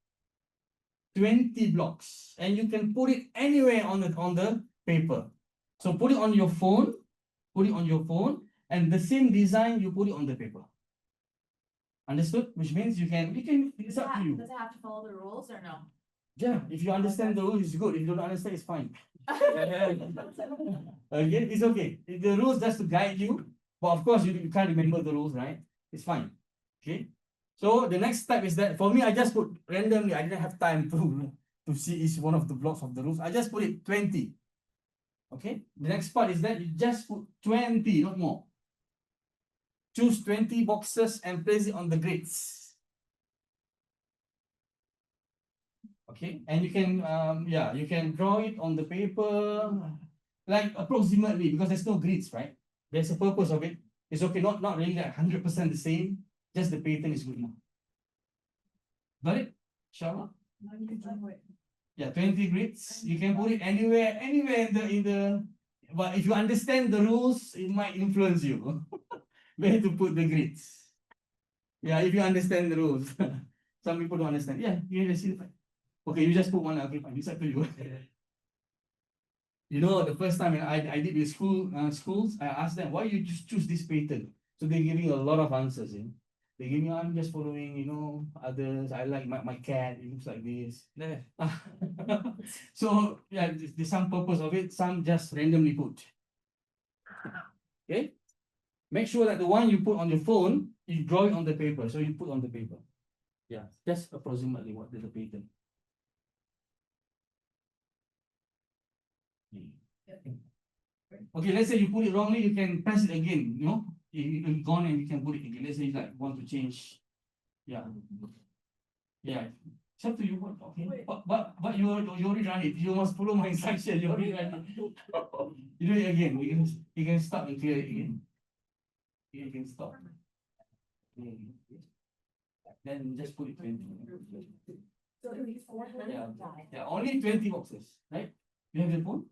20 blocks. And you can put it anywhere on the paper. So put it on your phone. Put it on your phone. And the same design, you put it on the paper. Understood? Which means you can, it's up to you. Does it have to follow the rules or no? Yeah, if you understand the rules, it's good. If you don't understand, it's fine. Okay, it's okay. The rules just to guide you. But of course, you can't remember the rules, right? It's fine. Okay. So the next step is that for me, I just put randomly. I didn't have time to see each one of the blocks of the rules. I just put it 20. Okay. The next part is that you just put 20, not more. Choose 20 boxes and place it on the grids. Okay, and you can you can draw it on the paper like approximately, because there's no grids, right? There's a purpose of it. It's okay, not really like 100% the same, just the pattern is good enough. Got it? Inshallah? Yeah, 20 grids. You can put it anywhere in the but if you understand the rules, it might influence you where to put the grids. Yeah, if you understand the rules. Some people don't understand. Yeah, you just see it. Okay, you just put one. Okay, fine. It's up to you. You know, the first time I did with schools, I asked them, why you just choose this pattern? So they give me a lot of answers. You know? They give me, I'm just following, others. I like my cat, it looks like this. So, yeah, there's some purpose of it. Some just randomly put. Okay? Make sure that the one you put on your phone, you draw it on the paper. So you put on the paper. Yeah, that's approximately what is the pattern. Okay, let's say you put it wrongly, you can press it again, you've gone and you can put it again. Let's say you want to change. Yeah. It's up to you. Okay. But you already done it. You must follow my instruction. You already done it. You do it again. You can stop and clear it again. You can stop. Then just put it 20. Yeah, only 20 boxes, right? You have your phone?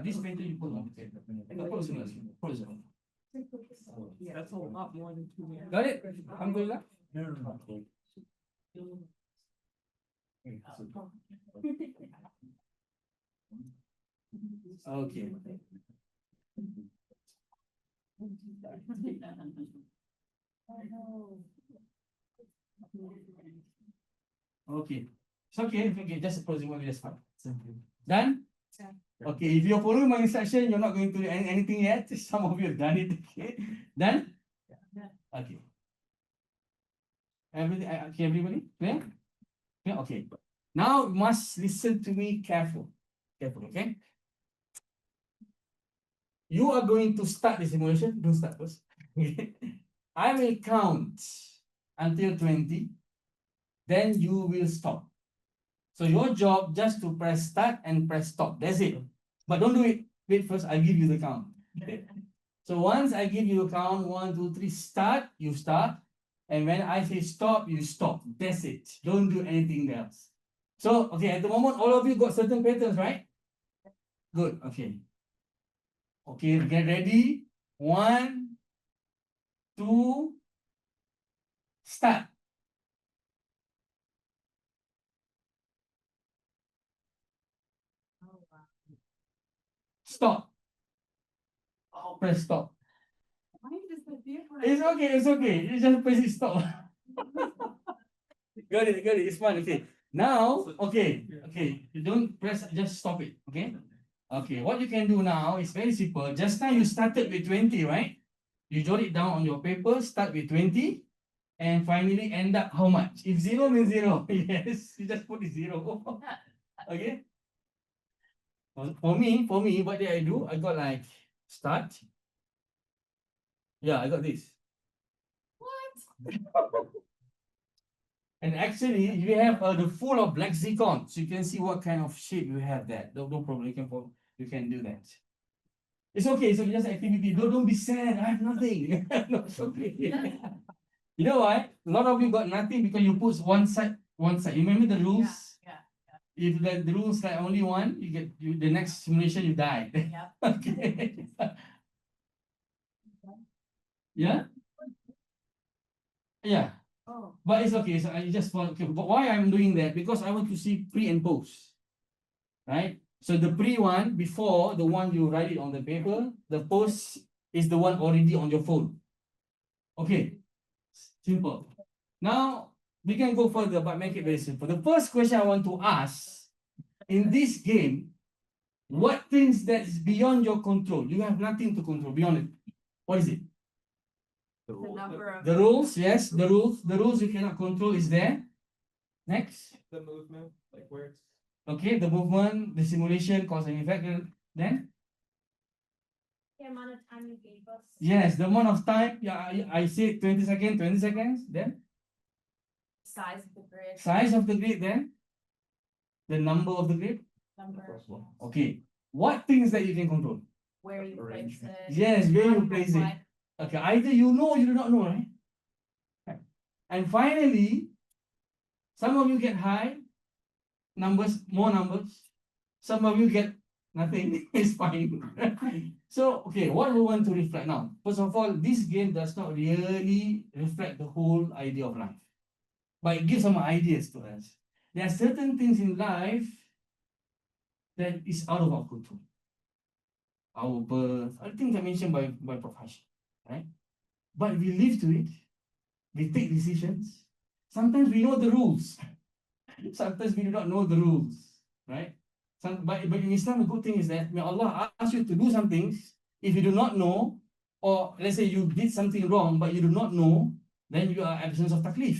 This paper you put on the paper. Approximately. That's a lot more than 2 minutes. Got it? Alhamdulillah. Okay. Okay. It's okay. Just approximately, that's fine. Done? Okay, if you're following my instruction, you're not going to do anything yet. Some of you have done it. Okay. Done? Okay. Everybody? Clear? Yeah, okay. Now you must listen to me carefully, okay? You are going to start the simulation. Don't start first. I will count until 20. Then you will stop. So your job just to press start and press stop. That's it. But don't do it. Wait first, I'll give you the count. So once I give you a count, 1, 2, 3, start, you start. And when I say stop, you stop. That's it. Don't do anything else. So, okay, at the moment, all of you got certain patterns, right? Good, okay. Okay, get ready. 1, to start. Stop. Press stop. Why does the difference? It's okay. You just press it stop. Got it. It's fine. Okay. Now, okay. You don't press, just stop it. Okay. Okay. What you can do now is very simple. Just now you started with 20, right? You jot it down on your paper, start with 20, and finally end up how much? If zero means zero, yes, you just put the zero. Okay. For me, what did I do? I got like start. Yeah, I got this. And actually, you have the full of lexicon, so you can see what kind of shape you have that. No problem. You can do that. It's okay. So just activity. Don't be sad. I have nothing. No, it's okay. You know why? A lot of you got nothing because you put one side. You remember the rules? Yeah. If the rules like only one, you get the next simulation you die. Yeah. Okay. Yeah. Yeah. Oh, But it's okay. So I just want. Okay, but why I'm doing that? Because I want to see pre and post. Right. So the pre one before the one you write it on the paper. The post is the one already on your phone. Okay. Simple. Now we can go further, but make it very simple. The first question I want to ask in this game, what things that's beyond your control? You have nothing to control beyond it. What is it? The number of. The rules, yes, the rules. The rules you cannot control is there. Next. The movement, like where it's Okay, the movement, the simulation, cause and effect. Then The amount of time you gave us. yes, the amount of time. Yeah, I say 20 seconds, 20 seconds. Then Size of the grid. size of the grid. Then the number of the grid. Number. Okay, what things that you can control? Where you place it. Yes, where you how place it. what. Okay, either you know or you do not know, right? And finally, some of you get high numbers, more numbers. Some of you get nothing. It's fine. So, okay, what we want to reflect now? First of all, this game does not really reflect the whole idea of life, but it gives some ideas to us. There are certain things in life that is out of our control. Our birth, I think I mentioned by Prof. Hashi, right? But we live to it. We take decisions. Sometimes we know the rules. Sometimes we do not know the rules, right? But in Islam, the good thing is that when Allah asks you to do some things, if you do not know, or let's say you did something wrong, but you do not know, then you are absence of taklif.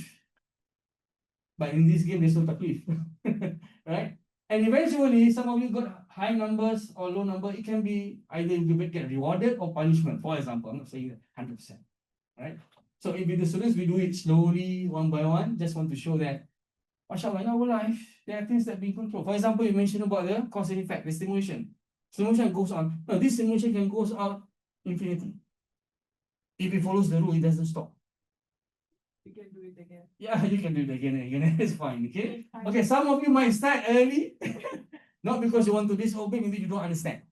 But in this game, there's no taklif, right? And eventually, some of you got high numbers or low number. It can be either you get rewarded or punishment. For example, I'm not saying 100%, right? So if with the students, we do it slowly, one by one. Just want to show that, mashallah, in our life, there are things that we control. For example, you mentioned about the cause and effect, the stimulation. Stimulation goes on. No, this stimulation can go out infinity. If it follows the rule, it doesn't stop. you can do it again. Yeah, you can do it again and again. It's fine, okay? Okay, some of you might start early, not because you want to disobey, maybe you don't understand,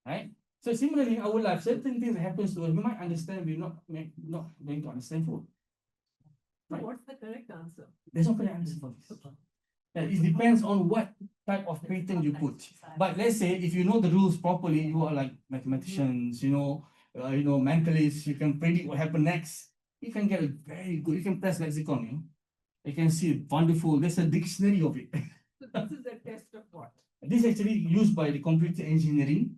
right? So similarly, in our life, certain things that happens to us, we might understand, we're not going to understand fully. Right. What's the correct answer? There's no correct answer for this. It depends on what type of pattern you put. But let's say if you know the rules properly, you are like mathematicians, mentalists, you can predict what happen next. You can get a very good, you can press lexicon, you can see wonderful, there's a dictionary of it. So this is a test of what? This is actually used by the computer engineering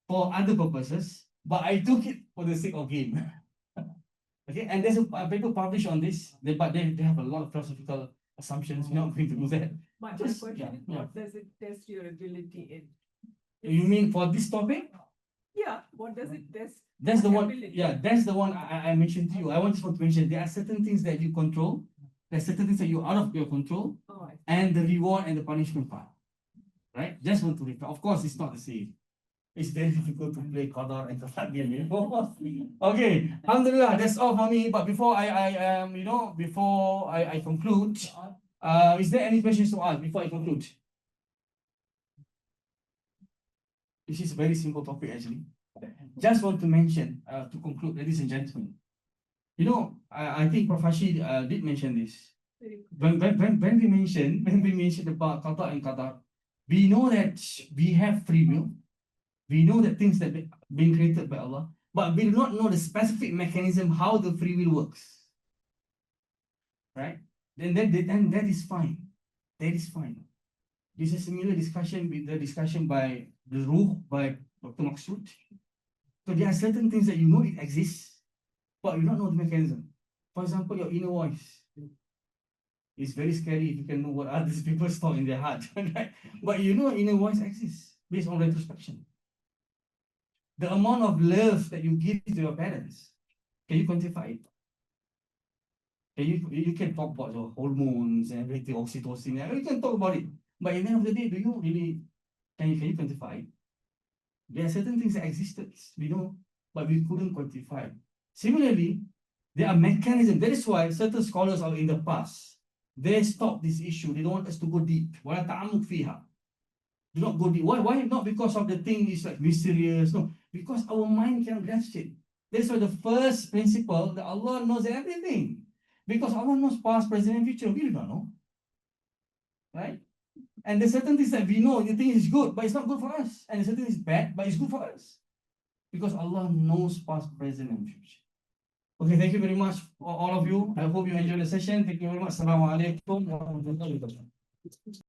for other purposes, but I took it for the sake of game. Okay, and there's a paper published on this, but they have a lot of philosophical assumptions. We're not going to do that. My Just- question yeah, is, yeah. what does it test your ability in? You mean for this topic? Yeah, what does it test? That's the one. Ability. Yeah, that's the one I mentioned to you. I want to mention there are certain things that you control. There are certain things that you out of your control, Oh, I see. and the reward and the punishment part. Right? Just want to refer. Of course, it's not the same. It's very difficult to play Qadar and Qadar game. Okay, alhamdulillah, that's all for me. But before I conclude, is there any questions to ask before I conclude? This is a very simple topic actually. Just want to mention, to conclude, ladies and gentlemen, You know, I think Prof Hashi did mention this. Very good. When we mention about qada and qadar, we know that we have free will. We know that things that been created by Allah, but we do not know the specific mechanism how the free will works. Right? Then that is fine. That is fine. This is a similar discussion with the discussion by the Ruh by Dr. Maksud. So there are certain things that you know it exists, but you don't know the mechanism. For example, your inner voice. It's very scary if you can know what other people's thought in their heart. Right? But you know inner voice exists based on retrospection. The amount of love that you give to your parents, can you quantify it? You can talk about your hormones and everything, oxytocin, you can talk about it. But at the end of the day, do you really, can you quantify it? There are certain things that existed, we know, but we couldn't quantify. Similarly, there are mechanisms. That is why certain scholars are in the past, they stop this issue. They don't want us to go deep. وَلَا تَعَمُّقْ فِيهَا. Do not go deep. Why? Not because of the thing is like mysterious. No, because our mind cannot grasp it. That's why the first principle that Allah knows everything. Because Allah knows past, present, and future. We do not know. Right? And there's certain things that we know, the thing is good, but it's not good for us. And there's certain things bad, but it's good for us. Because Allah knows past, present, and future. Okay, thank you very much, all of you. I hope you enjoyed the session. Thank you very much. Assalamu alaikum wa rahmatullahi wa barakatuh.